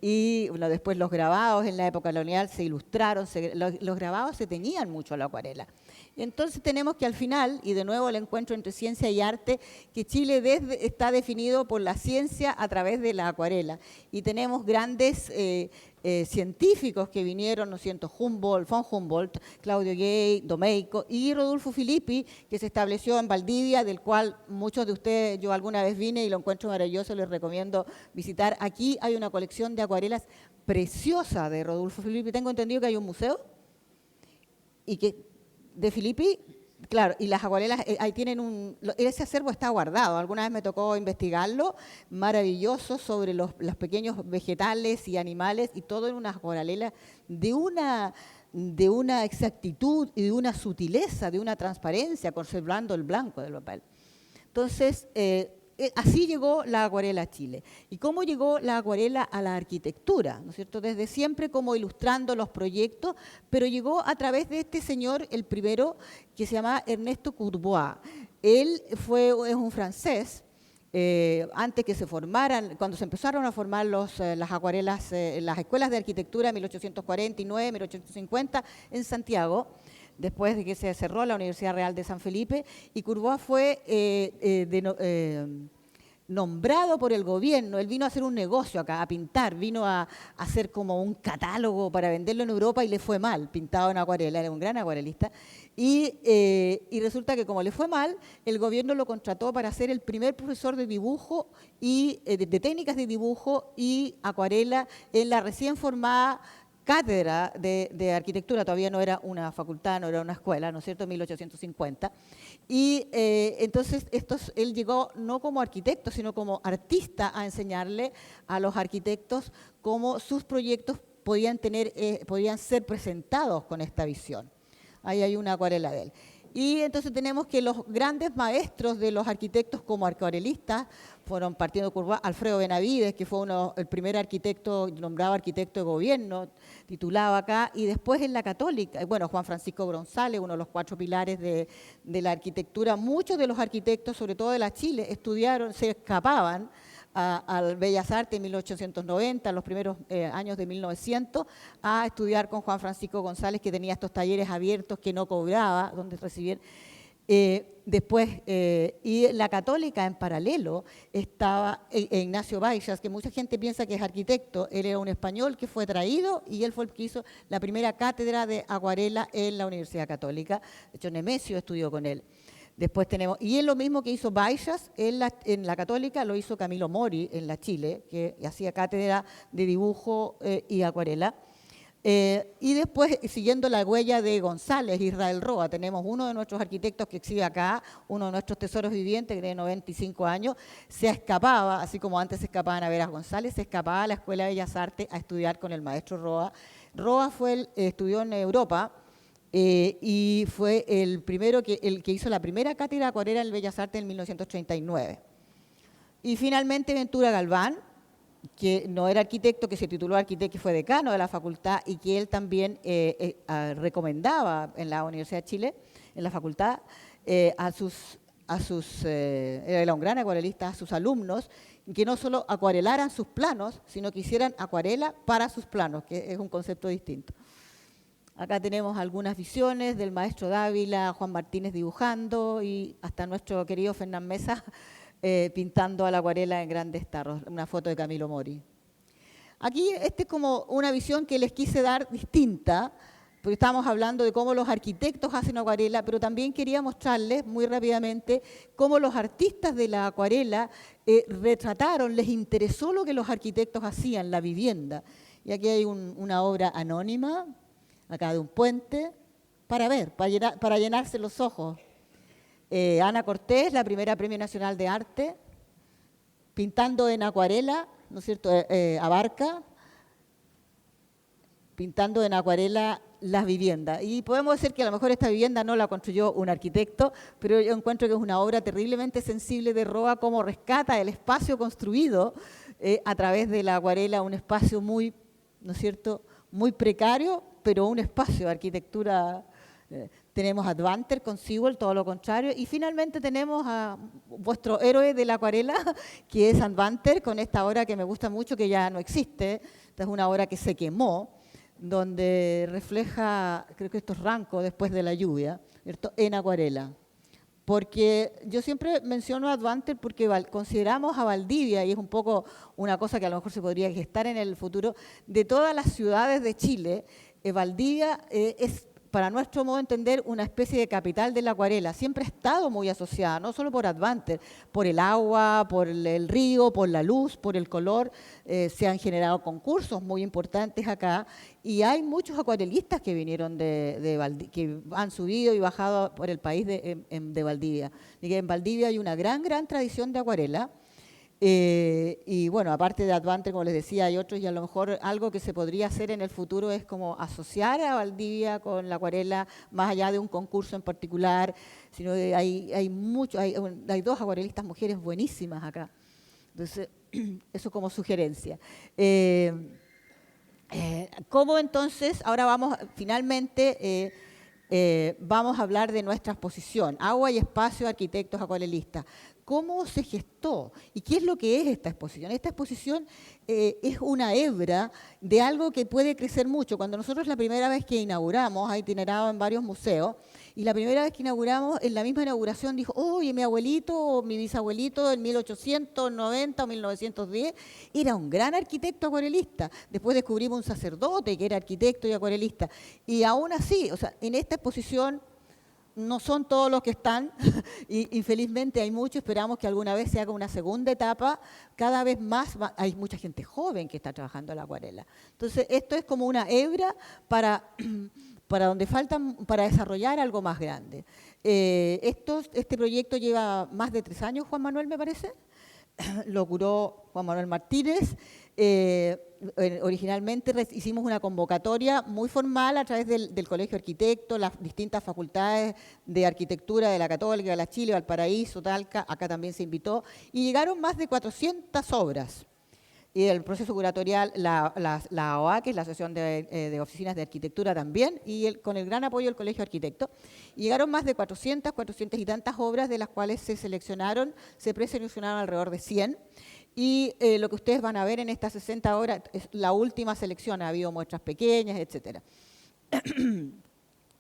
Y bueno, después los grabados en la época colonial se ilustraron, los grabados se teñían mucho a la acuarela. Entonces tenemos que al final, y de nuevo el encuentro entre ciencia y arte, que Chile está definido por la ciencia a través de la acuarela. Y tenemos grandes científicos que vinieron, ¿no es cierto?, von Humboldt, Claudio Gay, Domeyko y Rodolfo Filippi, que se estableció en Valdivia, del cual muchos de ustedes, yo alguna vez vine y lo encuentro maravilloso, les recomiendo visitar. Aquí hay una colección de acuarelas preciosa de Rodolfo Filippi. Tengo entendido que hay un museo y que de Filippi, claro, y las acuarelas ahí tienen ese acervo está guardado. Alguna vez me tocó investigarlo, maravilloso, sobre los pequeños vegetales y animales, y todo en unas acuarelas de una exactitud y de una sutileza, de una transparencia, conservando el blanco del papel. Entonces, así llegó la acuarela a Chile. ¿Y cómo llegó la acuarela a la arquitectura? ¿No es cierto? Desde siempre como ilustrando los proyectos, pero llegó a través de este señor, el primero, que se llama Ernesto Courbois. Él es un francés. Antes que se formaran, cuando se empezaron a formar las acuarelas, las escuelas de arquitectura en 1849, 1850 en Santiago, después de que se cerró la Universidad Real de San Felipe, y Courbois fue nombrado por el gobierno. Él vino a hacer un negocio acá, a pintar, vino a hacer como un catálogo para venderlo en Europa y le fue mal, pintado en acuarela, era un gran acuarelista. Y resulta que como le fue mal, el gobierno lo contrató para ser el primer profesor de dibujo y de técnicas de dibujo y acuarela en la recién formada cátedra de arquitectura. Todavía no era una facultad, no era una escuela, ¿no es cierto?, en 1850. Y entonces él llegó no como arquitecto, sino como artista a enseñarle a los arquitectos cómo sus proyectos podían ser presentados con esta visión. Ahí hay una acuarela de él. Y entonces tenemos que los grandes maestros de los arquitectos como acuarelistas fueron partiendo curva Alfredo Benavides, que fue el primer arquitecto, nombrado arquitecto de gobierno, titulado acá, y después en la Católica, bueno, Juan Francisco González, uno de los 4 pilares de la arquitectura. Muchos de los arquitectos, sobre todo de la Chile, estudiaron, se escapaban al Bellas Artes en 1890, en los primeros años de 1900, a estudiar con Juan Francisco González, que tenía estos talleres abiertos que no cobraba, donde recibían. Después, y la Católica en paralelo estaba Ignacio Baixas, que mucha gente piensa que es arquitecto. Él era un español que fue traído y él fue el que hizo la primera cátedra de acuarela en la Universidad Católica. De hecho, Nemesio estudió con él. Después tenemos, y es lo mismo que hizo Baixas en la Católica, lo hizo Camilo Mori en la Chile, que hacía cátedra de dibujo y acuarela. Y después, siguiendo la huella de González, Israel Roa, tenemos uno de nuestros arquitectos que exhibe acá, uno de nuestros tesoros vivientes, que tiene 95 años, se escapaba, así como antes se escapaban a ver a González, se escapaba a la Escuela de Bellas Artes a estudiar con el maestro Roa. Roa estudió en Europa, y fue el que hizo la primera cátedra de acuarela en Bellas Artes en 1939. Y finalmente Ventura Galván, que no era arquitecto, que se tituló arquitecto, que fue decano de la facultad y que él también recomendaba en la Universidad de Chile, en la facultad, era un gran acuarelista, a sus alumnos, que no solo acuarelaran sus planos, sino que hicieran acuarela para sus planos, que es un concepto distinto. Acá tenemos algunas visiones del maestro Dávila, Juan Martínez dibujando y hasta nuestro querido Fernán Mesa pintando a la acuarela en grandes tarros, una foto de Camilo Mori. Aquí es como una visión que les quise dar distinta, porque estábamos hablando de cómo los arquitectos hacen acuarela, pero también quería mostrarles muy rápidamente cómo los artistas de la acuarela retrataron, les interesó lo que los arquitectos hacían, la vivienda. Y aquí hay una obra anónima, acá de un puente, para llenarse los ojos. Ana Cortés, la primera Premio Nacional de Arte, pintando en acuarela, ¿no es cierto?, Abarca, pintando en acuarela las viviendas. Y podemos decir que a lo mejor esta vivienda no la construyó un arquitecto, pero yo encuentro que es una obra terriblemente sensible de Roa, cómo rescata el espacio construido a través de la acuarela, un espacio muy, ¿no es cierto?, muy precario, pero un espacio de arquitectura. Tenemos a Advanter con Sewell, todo lo contrario, y finalmente tenemos a vuestro héroe de la acuarela, que es Advanter, con esta obra que me gusta mucho, que ya no existe. Esta es una obra que se quemó, donde refleja, creo que esto es Ranco después de la lluvia, ¿cierto?, en acuarela. Porque yo siempre menciono a Advanter porque consideramos a Valdivia, y es un poco una cosa que a lo mejor se podría gestar en el futuro, de todas las ciudades de Chile, Valdivia es, para nuestro modo de entender, una especie de capital de la acuarela. Siempre ha estado muy asociada, no solo por Advanter, por el agua, por el río, por la luz, por el color. Se han generado concursos muy importantes acá y hay muchos acuarelistas que vinieron que han subido y bajado por el país de Valdivia. Y que en Valdivia hay una gran tradición de acuarela. Y bueno, aparte de Advanter, como les decía, hay otros, y a lo mejor algo que se podría hacer en el futuro es como asociar a Valdivia con la acuarela, más allá de un concurso en particular, sino que hay 2 acuarelistas mujeres buenísimas acá. Entonces, eso como sugerencia. ¿Cómo entonces? Ahora finalmente vamos a hablar de nuestra exposición, Agua y Espacio, Arquitectos Acuarelistas. ¿Cómo se gestó? ¿Y qué es lo que es esta exposición? Esta exposición es una hebra de algo que puede crecer mucho. Cuando nosotros la primera vez que inauguramos, ha itinerado en varios museos, y la primera vez que inauguramos, en la misma inauguración dijo, oye, mi abuelito o mi bisabuelito en 1890 o 1910 era un gran arquitecto acuarelista. Después descubrimos un sacerdote que era arquitecto y acuarelista. Y aún así, o sea, en esta exposición no son todos los que están, y infelizmente hay muchos, esperamos que alguna vez se haga una segunda etapa, cada vez más hay mucha gente joven que está trabajando en la acuarela. Entonces, esto es como una hebra para donde faltan, para desarrollar algo más grande. Este proyecto lleva más de 3 años, Juan Manuel, me parece. lo curó Juan Manuel Martínez. Originalmente hicimos una convocatoria muy formal a través del Colegio de Arquitectos, las distintas facultades de arquitectura de la Católica, de la Chile, Valparaíso, Talca, acá también se invitó, y llegaron más de 400 obras. Y el proceso curatorial, la OA, que es la Asociación de Oficinas de Arquitectura también, y con el gran apoyo del Colegio de Arquitectos. Y llegaron más de 400 y tantas obras, de las cuales se preseleccionaron alrededor de 100. Y lo que ustedes van a ver en estas 60 obras es la última selección, ha habido muestras pequeñas, etcétera.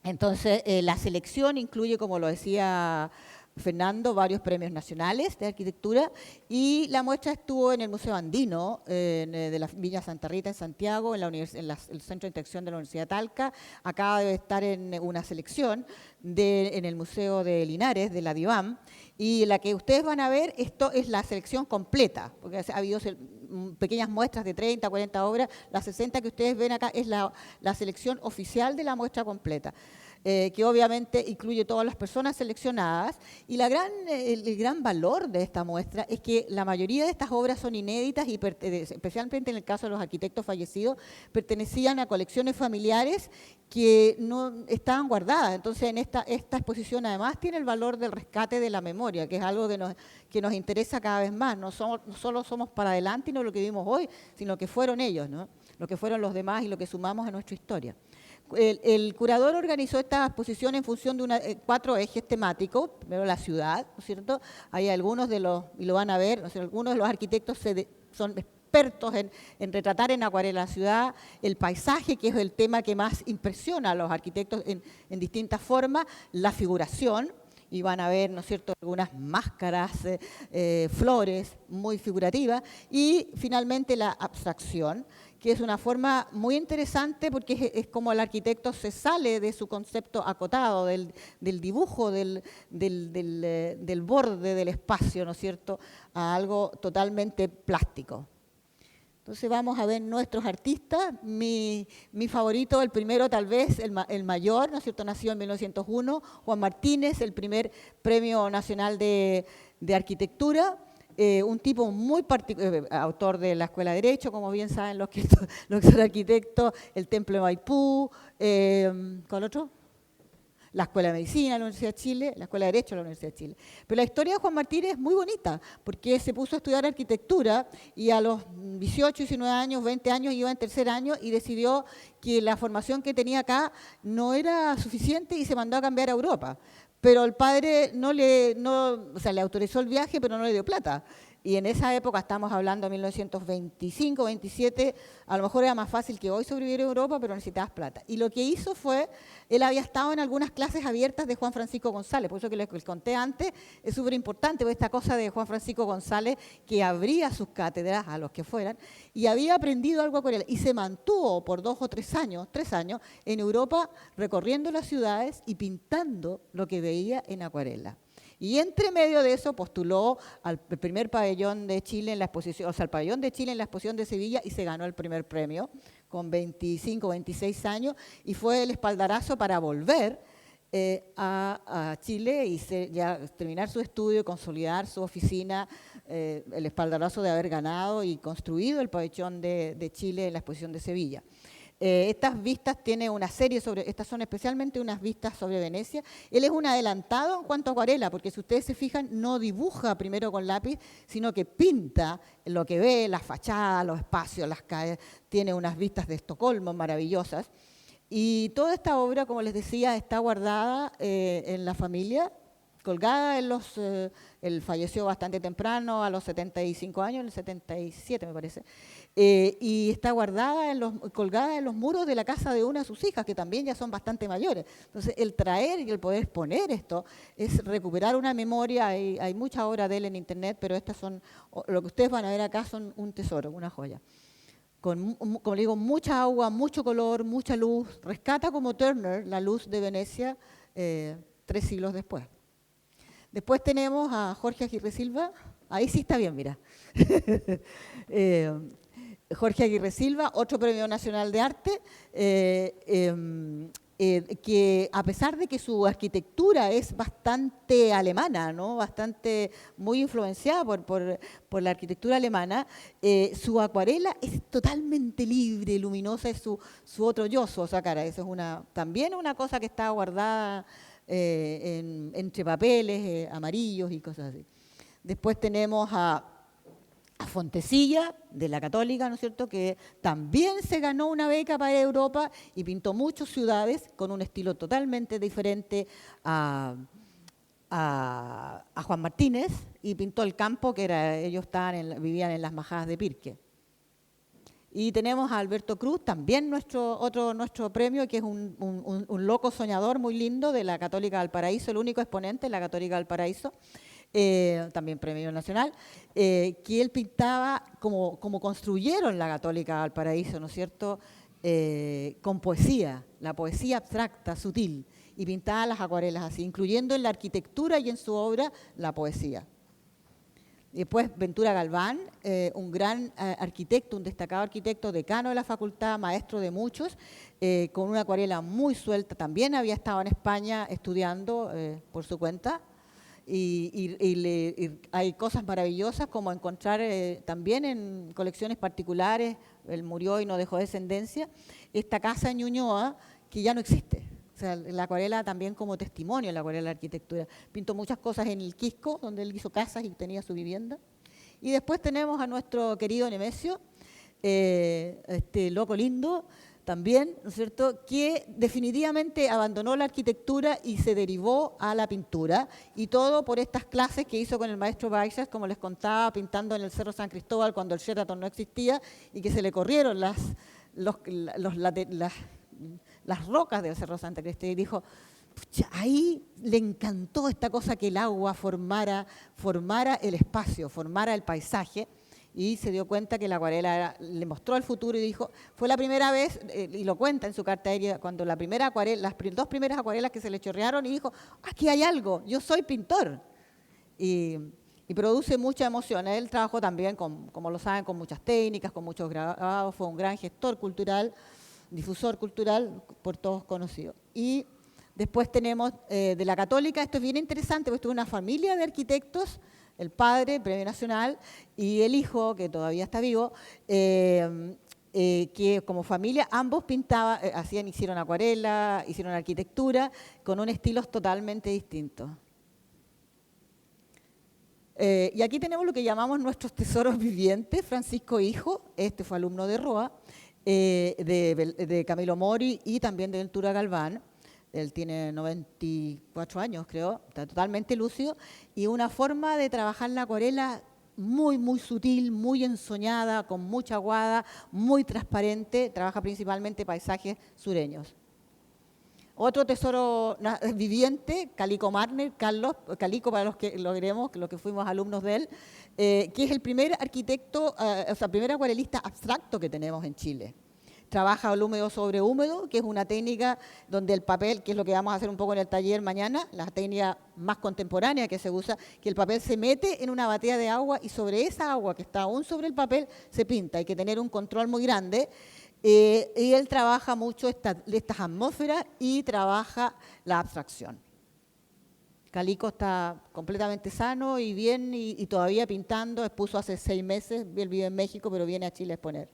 Entonces, la selección incluye, como lo decía Fernando, varios premios nacionales de arquitectura, y la muestra estuvo en el Museo Andino de la Villa Santa Rita en Santiago, en el Centro de Interacción de la Universidad de Talca. Acaba de estar en una selección en el Museo de Linares, de la DIVAM, y la que ustedes van a ver, esto es la selección completa, porque ha habido pequeñas muestras de 30, 40 obras. Las 60 que ustedes ven acá es la selección oficial de la muestra completa, que obviamente incluye todas las personas seleccionadas, y el gran valor de esta muestra es que la mayoría de estas obras son inéditas y especialmente en el caso de los arquitectos fallecidos, pertenecían a colecciones familiares que no estaban guardadas. Entonces, en esta exposición además tiene el valor del rescate de la memoria, que es algo que nos interesa cada vez más. No solo somos para adelante y no lo que vimos hoy, sino que fueron ellos, ¿no? Lo que fueron los demás y lo que sumamos a nuestra historia. El curador organizó esta exposición en función de 4 ejes temáticos. Primero, la ciudad, ¿no es cierto? Hay algunos y lo van a ver, ¿no es cierto? Algunos de los arquitectos son expertos en retratar en acuarela la ciudad, el paisaje, que es el tema que más impresiona a los arquitectos en distintas formas, la figuración, y van a ver, ¿no es cierto?, algunas máscaras, flores muy figurativas, y finalmente la abstracción, que es una forma muy interesante porque es como el arquitecto se sale de su concepto acotado, del dibujo, del borde del espacio, ¿no es cierto?, a algo totalmente plástico. Entonces vamos a ver nuestros artistas. Mi favorito, el primero tal vez, el mayor, ¿no es cierto?, nació en 1901, Juan Martínez, el primer Premio Nacional de Arquitectura. Un tipo muy particular, autor de la Escuela de Derecho, como bien saben los que son arquitectos, el Templo de Maipú, ¿cuál otro? La Escuela de Medicina de la Universidad de Chile, la Escuela de Derecho de la Universidad de Chile. Pero la historia de Juan Martínez es muy bonita, porque se puso a estudiar arquitectura y a los 18, 19 años, 20 años iba en tercer año y decidió que la formación que tenía acá no era suficiente y se mandó a cambiar a Europa. Pero el padre le autorizó el viaje, pero no le dio plata. Y en esa época, estamos hablando de 1925, 27, a lo mejor era más fácil que hoy sobrevivir en Europa, pero necesitabas plata. Y lo que hizo fue, él había estado en algunas clases abiertas de Juan Francisco González, por eso que les conté antes, es súper importante esta cosa de Juan Francisco González, que abría sus cátedras a los que fueran, y había aprendido algo con él, y se mantuvo por 2 o 3 años, en Europa, recorriendo las ciudades y pintando lo que veía en acuarela. Y entre medio de eso postuló al primer pabellón de Chile en la exposición, al pabellón de Chile en la exposición de Sevilla, y se ganó el primer premio con 25, 26 años, y fue el espaldarazo para volver a Chile y ya terminar su estudio, consolidar su oficina, el espaldarazo de haber ganado y construido el pabellón de Chile en la exposición de Sevilla. Estas vistas tiene una serie estas son especialmente unas vistas sobre Venecia. Él es un adelantado en cuanto a acuarela, porque si ustedes se fijan, no dibuja primero con lápiz, sino que pinta lo que ve, las fachadas, los espacios, las calles. Tiene unas vistas de Estocolmo maravillosas. Y toda esta obra, como les decía, está guardada en la familia, colgada en él falleció bastante temprano, a los 75 años, en el 77 me parece, y está guardada, colgada en los muros de la casa de una de sus hijas, que también ya son bastante mayores. Entonces, el traer y el poder exponer esto es recuperar una memoria. Hay mucha obra de él en internet, pero lo que ustedes van a ver acá son un tesoro, una joya. Como le digo, mucha agua, mucho color, mucha luz. Rescata como Turner la luz de Venecia 3 siglos después. Después tenemos a Jorge Aguirre Silva. Ahí sí está bien, mira. Jorge Aguirre Silva, otro Premio Nacional de Arte. que a pesar de que su arquitectura es bastante alemana, ¿no? Bastante muy influenciada por la arquitectura alemana, su acuarela es totalmente libre, luminosa, es su otro yo, su Osakara. Eso es también una cosa que está guardada entre papeles amarillos y cosas así. Después tenemos a Fontecilla, de la Católica, ¿no es cierto?, que también se ganó una beca para Europa y pintó muchas ciudades con un estilo totalmente diferente a Juan Martínez, y pintó el campo, que ellos vivían en las majadas de Pirque. Y tenemos a Alberto Cruz, también nuestro premio, que es un loco soñador muy lindo de la Católica Valparaíso, el único exponente de la Católica Valparaíso. También premio nacional, que él pintaba como construyeron la Católica Valparaíso, ¿no es cierto?, con poesía, la poesía abstracta, sutil, y pintaba las acuarelas así, incluyendo en la arquitectura y en su obra la poesía. Y después Ventura Galván, un gran arquitecto, un destacado arquitecto, decano de la facultad, maestro de muchos, con una acuarela muy suelta, también había estado en España estudiando por su cuenta. Y hay cosas maravillosas como encontrar también en colecciones particulares, él murió y no dejó descendencia, esta casa en Ñuñoa que ya no existe. O sea, la acuarela también como testimonio, la acuarela de la arquitectura. Pintó muchas cosas en el Quisco, donde él hizo casas y tenía su vivienda. Y después tenemos a nuestro querido Nemesio, este loco lindo, también, ¿no es cierto?, que definitivamente abandonó la arquitectura y se derivó a la pintura, y todo por estas clases que hizo con el maestro Baixas, como les contaba, pintando en el Cerro San Cristóbal cuando el Sheraton no existía, y que se le corrieron las rocas del Cerro Santa Cristóbal, y dijo, pucha, ahí le encantó esta cosa que el agua formara el espacio, formara el paisaje, y se dio cuenta que la acuarela le mostró el futuro y dijo, fue la primera vez, y lo cuenta en su carta aérea, cuando las dos primeras acuarelas que se le chorrearon, y dijo, aquí hay algo, yo soy pintor. Y produce mucha emoción. Él trabajó también, como lo saben, con muchas técnicas, con muchos grabados, fue un gran gestor cultural, difusor cultural, por todos conocido. Y después tenemos de la Católica, esto es bien interesante, porque tuvo una familia de arquitectos, el padre, premio nacional, y el hijo, que todavía está vivo, que como familia ambos pintaban, hicieron acuarela, hicieron arquitectura, con un estilo totalmente distinto. Y aquí tenemos lo que llamamos nuestros tesoros vivientes. Francisco Hijo, este fue alumno de Roa, de Camilo Mori y también de Ventura Galván. Él tiene 94 años, creo, está totalmente lúcido, y una forma de trabajar la acuarela muy, muy sutil, muy ensoñada, con mucha aguada, muy transparente, trabaja principalmente paisajes sureños. Otro tesoro viviente, Calico Marner, Calico para los que lo queremos, los que fuimos alumnos de él, que es el primer arquitecto, primer acuarelista abstracto que tenemos en Chile. Trabaja el húmedo sobre húmedo, que es una técnica donde el papel, que es lo que vamos a hacer un poco en el taller mañana, la técnica más contemporánea que se usa, que el papel se mete en una batea de agua y sobre esa agua que está aún sobre el papel se pinta. Hay que tener un control muy grande. Y él trabaja mucho estas atmósferas y trabaja la abstracción. Calico está completamente sano y bien y todavía pintando, expuso hace 6 meses, él vive en México, pero viene a Chile a exponer.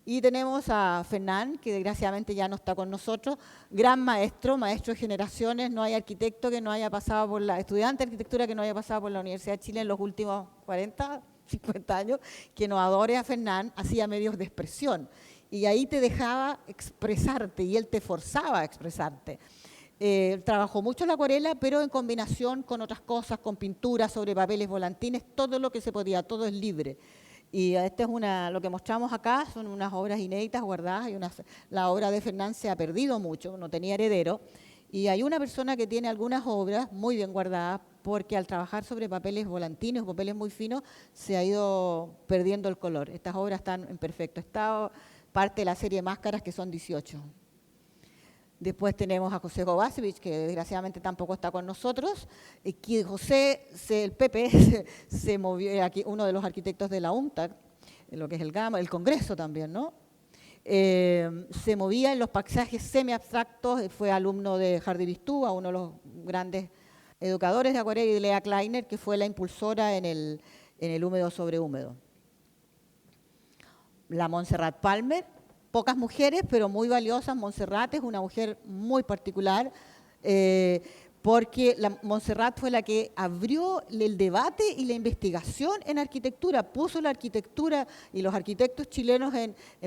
Y tenemos a Fernán, que desgraciadamente ya no está con nosotros, gran maestro de generaciones, no hay arquitecto que no haya pasado estudiante de arquitectura que no haya pasado por la Universidad de Chile en los últimos 40, 50 años, que nos adore a Fernán, hacía medios de expresión. Y ahí te dejaba expresarte y él te forzaba a expresarte. Trabajó mucho la acuarela, pero en combinación con otras cosas, con pinturas sobre papeles volantines, todo lo que se podía, todo es libre. Y este es lo que mostramos acá, son unas obras inéditas guardadas, la obra de Fernán se ha perdido mucho, no tenía heredero, y hay una persona que tiene algunas obras muy bien guardadas, porque al trabajar sobre papeles volantines o papeles muy finos, se ha ido perdiendo el color. Estas obras están en perfecto estado, parte de la serie Máscaras, que son 18. Después tenemos a José Gobasevich, que desgraciadamente tampoco está con nosotros. Que José, el Pepe, se movió, aquí uno de los arquitectos de la UNTAC, lo que es el Congreso también, ¿no? se movía en los paisajes semi-abstractos, fue alumno de Hardy Bistúa, uno de los grandes educadores de acuarela, y de Lea Kleiner, que fue la impulsora en el húmedo sobre húmedo. La Montserrat Palmer, pocas mujeres, pero muy valiosas. Montserrat es una mujer muy particular, porque la Montserrat fue la que abrió el debate y la investigación en arquitectura, puso la arquitectura y los arquitectos chilenos,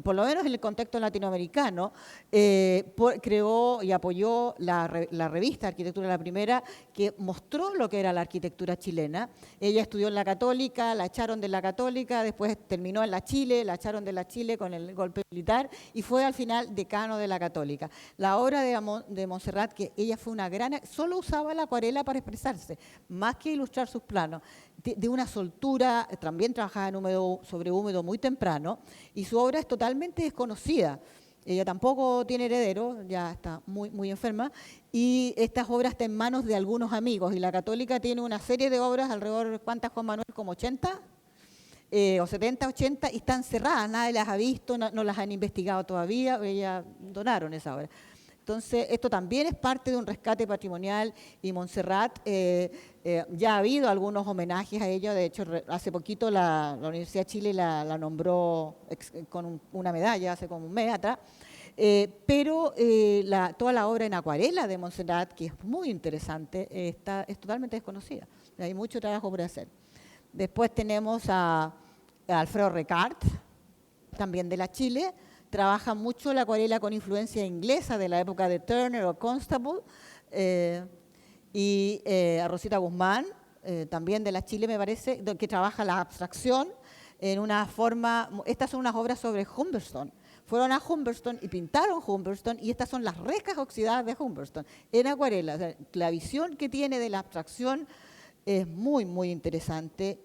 por lo menos en el contexto latinoamericano, creó y apoyó la revista Arquitectura La Primera, que mostró lo que era la arquitectura chilena. Ella estudió en la Católica, la echaron de la Católica, después terminó en la Chile, la echaron de la Chile con el golpe militar y fue al final decano de la Católica. La obra de Montserrat, que ella fue una gran... Solo usaba la acuarela para expresarse, más que ilustrar sus planos, de una soltura, también trabajaba en húmedo sobre húmedo muy temprano, y su obra es totalmente desconocida. Ella tampoco tiene heredero, ya está muy, muy enferma, y estas obras están en manos de algunos amigos, y la Católica tiene una serie de obras, alrededor, ¿cuántas, Juan Manuel? ¿Como 80? O 70, 80, y están cerradas, nadie las ha visto, no las han investigado todavía, ellas donaron esa obra. Entonces, esto también es parte de un rescate patrimonial, y Montserrat, ya ha habido algunos homenajes a ella. De hecho, hace poquito la Universidad de Chile la nombró con una medalla, hace como un mes atrás, pero toda la obra en acuarela de Montserrat, que es muy interesante, es totalmente desconocida. Hay mucho trabajo por hacer. Después tenemos a Alfredo Recart, también de la Chile. Trabaja mucho la acuarela con influencia inglesa de la época de Turner o Constable, y a Rosita Guzmán, también de la Chile, me parece, que trabaja la abstracción en una forma... Estas son unas obras sobre Humberstone. Fueron a Humberstone y pintaron Humberstone, y estas son las rescas oxidadas de Humberstone en acuarela. O sea, la visión que tiene de la abstracción es muy, muy interesante.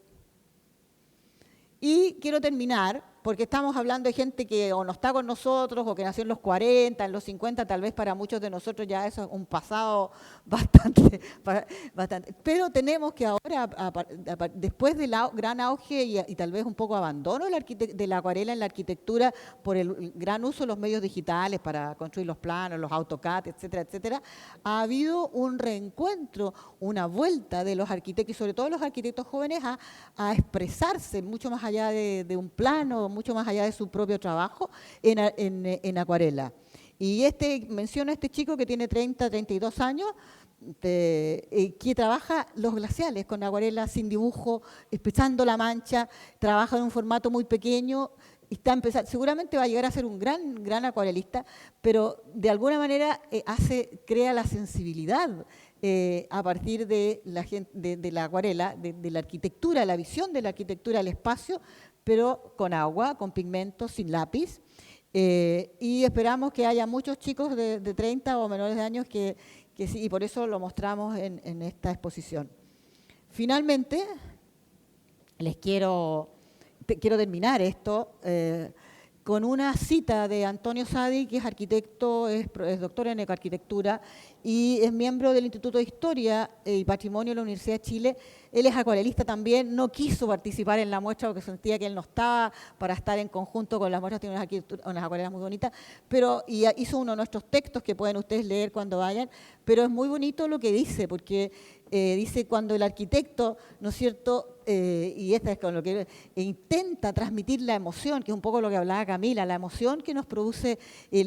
Y quiero terminar, porque estamos hablando de gente que o no está con nosotros o que nació en los 40, en los 50, tal vez para muchos de nosotros ya eso es un pasado bastante. Pero tenemos que ahora, después del gran auge y tal vez un poco abandono de la acuarela en la arquitectura por el gran uso de los medios digitales para construir los planos, los AutoCAD, etcétera, etcétera, ha habido un reencuentro, una vuelta de los arquitectos, y sobre todo los arquitectos jóvenes, a expresarse mucho más allá de un plano, mucho más allá de su propio trabajo en acuarela. Y menciono a este chico que tiene 30, 32 años, que trabaja los glaciales con acuarela sin dibujo, expresando la mancha, trabaja en un formato muy pequeño, y está empezando, seguramente va a llegar a ser un gran acuarelista, pero de alguna manera crea la sensibilidad a partir de la acuarela, de la arquitectura, la visión de la arquitectura del espacio, pero con agua, con pigmentos, sin lápiz. Y esperamos que haya muchos chicos de 30 o menores de años que sí, y por eso lo mostramos en esta exposición. Finalmente, quiero terminar esto con una cita de Antonio Sadi, que es arquitecto, es doctor en ecoarquitectura y es miembro del Instituto de Historia y Patrimonio de la Universidad de Chile. Él es acuarelista también, no quiso participar en la muestra porque sentía que él no estaba para estar en conjunto con las muestras, tiene unas acuarelas muy bonitas, y hizo uno de nuestros textos que pueden ustedes leer cuando vayan, pero es muy bonito lo que dice, porque dice cuando el arquitecto, ¿no es cierto?, y esta es con lo que intenta transmitir la emoción, que es un poco lo que hablaba Camila, la emoción que nos produce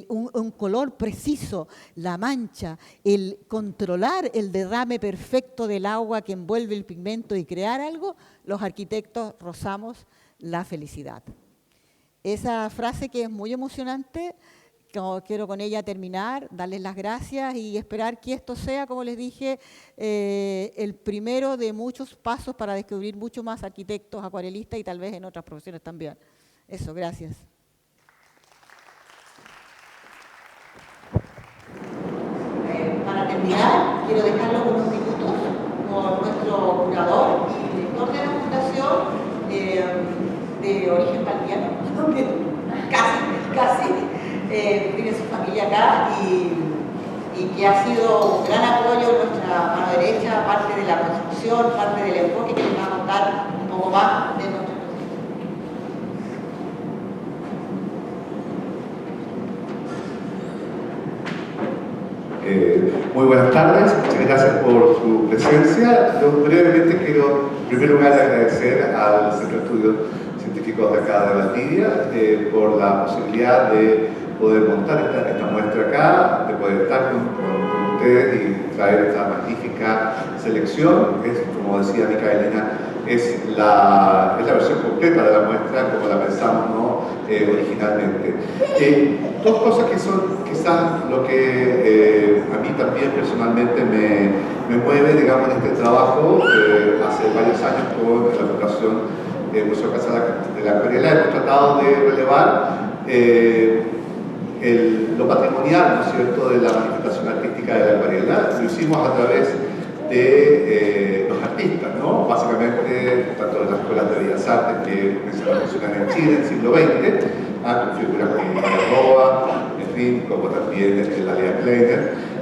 un color preciso, la mancha, el controlar el derrame perfecto del agua que envuelve el pigmento y crear algo, los arquitectos rozamos la felicidad. Esa frase que es muy emocionante, quiero con ella terminar, darles las gracias y esperar que esto sea, como les dije, el primero de muchos pasos para descubrir mucho más arquitectos, acuarelistas y tal vez en otras profesiones también. Eso, gracias. Para terminar, quiero dejarlos unos minutos con nuestro curador y director de la fundación, de origen valdiano, casi. Tiene su familia acá y que ha sido un gran apoyo en nuestra mano derecha, parte de la construcción, parte del enfoque, que les va a contar un poco más de nuestro proceso. Muy buenas tardes, muchas gracias por su presencia. Yo brevemente quiero, en primer lugar, agradecer al Centro de Estudios Científicos de acá de Valdivia por la posibilidad de poder montar esta muestra acá, de poder estar con ustedes y traer esta magnífica selección. Es, como decía Micaelina, es la versión completa de la muestra como la pensamos, ¿no? Originalmente. Dos cosas que son quizás lo que a mí también personalmente me mueve, digamos, en este trabajo. Hace varios años con la Fundación Museo Casa de la Acuarela hemos tratado de relevar lo patrimonial, ¿no es cierto?, de la manifestación artística de la acuarela. Lo hicimos a través de los artistas, ¿no? Básicamente, tanto de las escuelas de Bellas Artes que mencionan en Chile en el siglo XX, con figuras como Roa, en fin, como también la Lea Kleiner.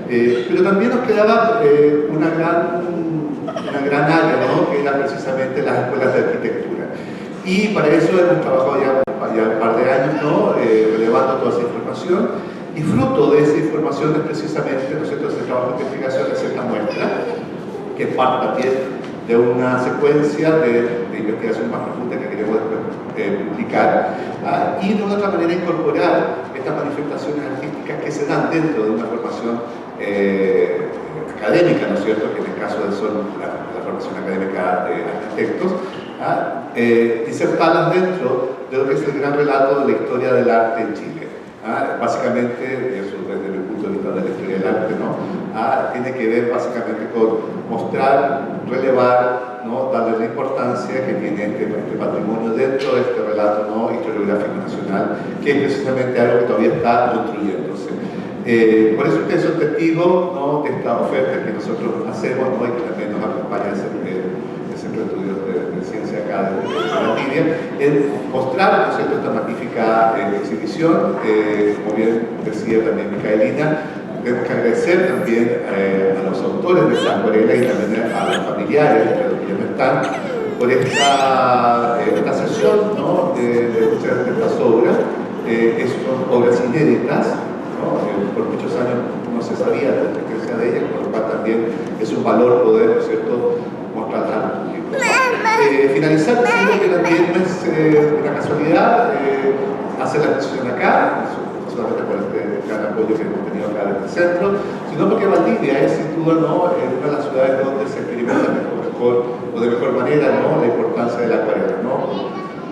Pero también nos quedaba una gran área, ¿no?, que eran precisamente las escuelas de arquitectura. Y para eso hemos trabajado ya un par de años, ¿no?, relevando toda esa información. Y fruto de esa información es precisamente, ¿no es cierto?, ese trabajo de investigación, es esta muestra, que es parte también de una secuencia de investigación más profunda que queremos después publicar, y de otra manera incorporar estas manifestaciones artísticas que se dan dentro de una formación académica, ¿no es cierto?, que en el caso de la formación académica de arquitectos, insertarlas dentro de lo que es el gran relato de la historia del arte en Chile. Básicamente, eso desde mi punto de vista de la historia del arte, ¿no?, tiene que ver básicamente con mostrar, relevar, ¿no?, darle la importancia que tiene este patrimonio dentro de este relato, ¿no?, historiográfico nacional, que es precisamente algo que todavía está construyéndose. Por eso ustedes son testigos, ¿no?, de esta oferta que nosotros hacemos, ¿no?, y que también nos acompaña el Centro de Estudios de Ciencia acá de Valdivia, en mostrar, ¿no es cierto?, esta magnífica exhibición. Como bien decía también Micaelina, tenemos que agradecer también a los autores de esta acuarela y también a los familiares de los que ya no están por esta sesión, ¿no?, de muchas de estas obras. Son obras inéditas, ¿no? Por muchos años no se sabía de la existencia de ellas, por lo cual también es un valor poder, ¿no es cierto?, mostrarlas al público. Finalizar diciendo que también no es una casualidad hacer la exposición acá, no solamente por este gran apoyo que hemos tenido acá desde el centro, sino porque Valdivia es sin duda, ¿no?, una de las ciudades donde se experimenta de mejor manera, ¿no?, la importancia de la acuarela, ¿no?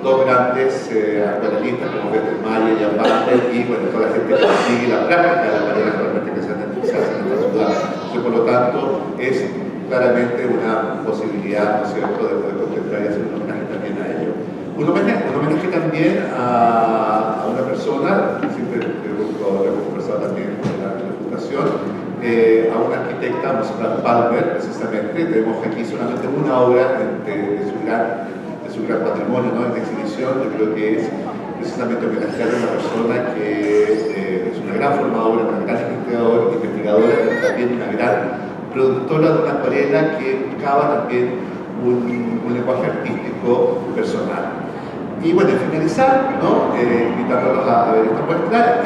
Dos grandes acuarelistas como Betel Maya y Ambarte, y bueno, toda la gente que sigue la práctica de la acuarela realmente que se hace en esta ciudad. Entonces, por lo tanto, es claramente una posibilidad, ¿no es cierto?, de poder contemplar y hacer un homenaje también a ello. Un homenaje también a una persona, siempre hemos conversado también en la Fundación, a una arquitecta, Montserrat Palmer, precisamente. Tenemos aquí solamente una obra de su gran patrimonio, ¿no?, en la exhibición. Yo creo que es precisamente homenajear a una persona que es una gran formadora, una gran investigadora, pero también una gran productora de una acuarela que buscaba también un lenguaje artístico personal. Y bueno, finalizar, ¿no?, invitándolos a ver esta muestra,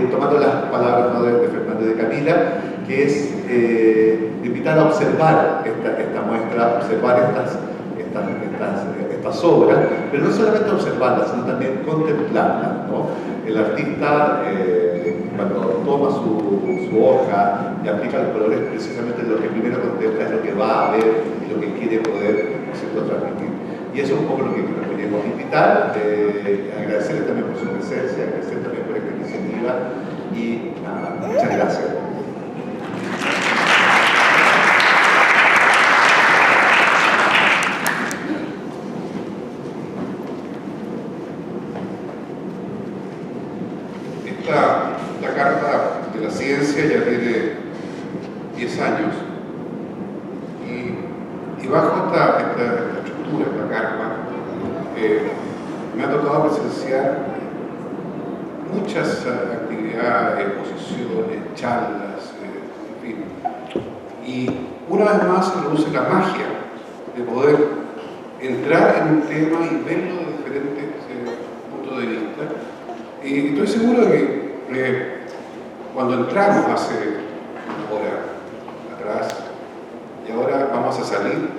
tomando las palabras, ¿no?, de Fernando y de Camila, que es invitar a observar esta muestra, observar estas obras, pero no solamente observarlas, sino también contemplarlas, ¿no? El artista, cuando toma su hoja y aplica los colores, precisamente lo que primero contempla es lo que va a ver y lo que quiere poder, ¿no es cierto?, transmitir. Y eso es un poco lo que queremos invitar, agradecerles también por su presencia, agradecer también por esta iniciativa y nada, muchas gracias. La Carta de la Ciencia ya tiene 10 años y bajo esta estructura, esta carta, me ha tocado presenciar muchas actividades, exposiciones, charlas, en fin. Y una vez más se produce la magia de poder entrar en un tema y verlo de diferentes puntos de vista. Y estoy seguro de que cuando entramos hace salir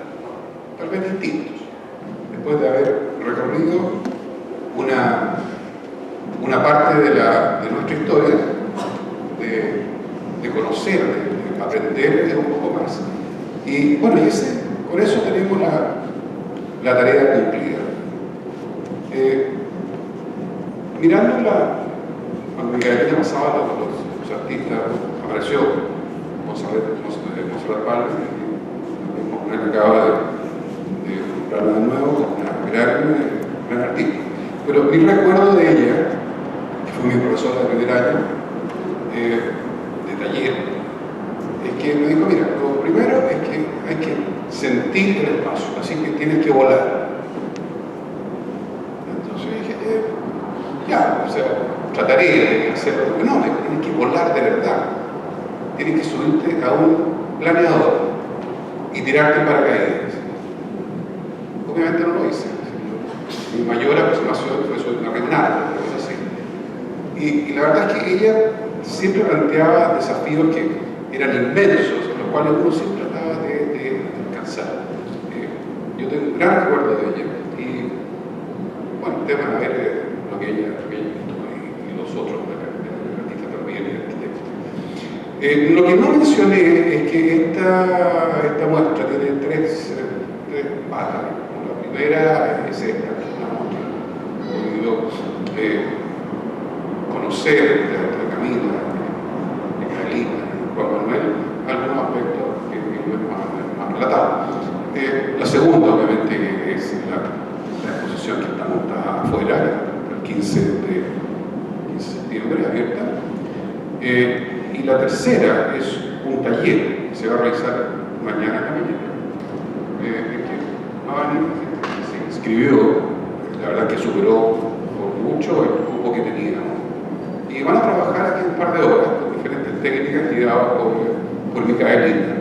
tal vez distintos, después de haber recorrido una parte de nuestra historia, de conocer, de aprender un poco más. Y bueno, con eso tenemos la tarea cumplida. Mirando cuando Miguel pasaba los artistas, apareció Monserrat Palma, que acaba de comprarla de nuevo, una gran artista. Pero mi recuerdo de ella, que fue mi profesora de primer año, de taller, es que me dijo, mira, lo primero es que hay que sentir el espacio, así que tienes que volar. Entonces dije, ya, o sea, trataré de hacerlo, pero no, tienes que volar de verdad. Tienes que subirte a un planeador y tirarte en paracaídas. Obviamente no lo hice. Mi mayor aproximación fue sobre una renata, pero es así. Y la verdad es que ella siempre planteaba desafíos que eran inmensos, en los cuales uno siempre trataba de alcanzar. Yo tengo un gran recuerdo de ella. Y bueno, ustedes van a ver lo que ella hizo y los otros artistas también y arquitectos. Lo que no mencioné es que esta muestra tiene tres patas. La primera es esta, he podido conocer de Camila, de Carolina, de Juan Manuel, algunos aspectos que es más relatado. La segunda, obviamente, es la exposición que está montada afuera, el 15 de septiembre, abierta. Y la tercera es un taller que se va a realizar mañana en la mañana. Se inscribió, la verdad que superó por mucho el grupo que teníamos. Y van a trabajar aquí un par de horas con diferentes técnicas guiadas por Micaelina.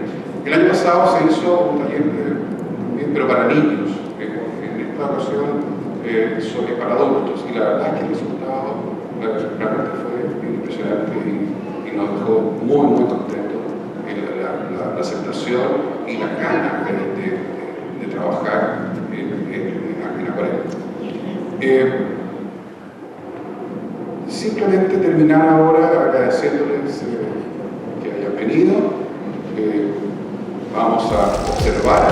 El año pasado se hizo un taller también, pero para niños. En esta ocasión sobre para adultos. Y la verdad es que el resultado realmente fue impresionante y nos dejó muy contentos la aceptación y la ganas de trabajar en acuarela. Simplemente terminar ahora agradeciéndoles que hayan venido. Vamos a observar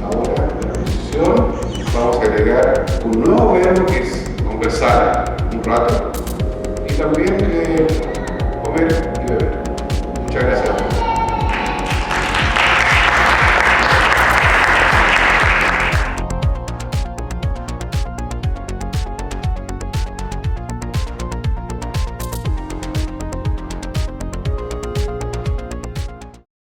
ahora la exposición. Vamos a agregar un nuevo verbo que es conversar un rato y también comer y beber. Muchas gracias.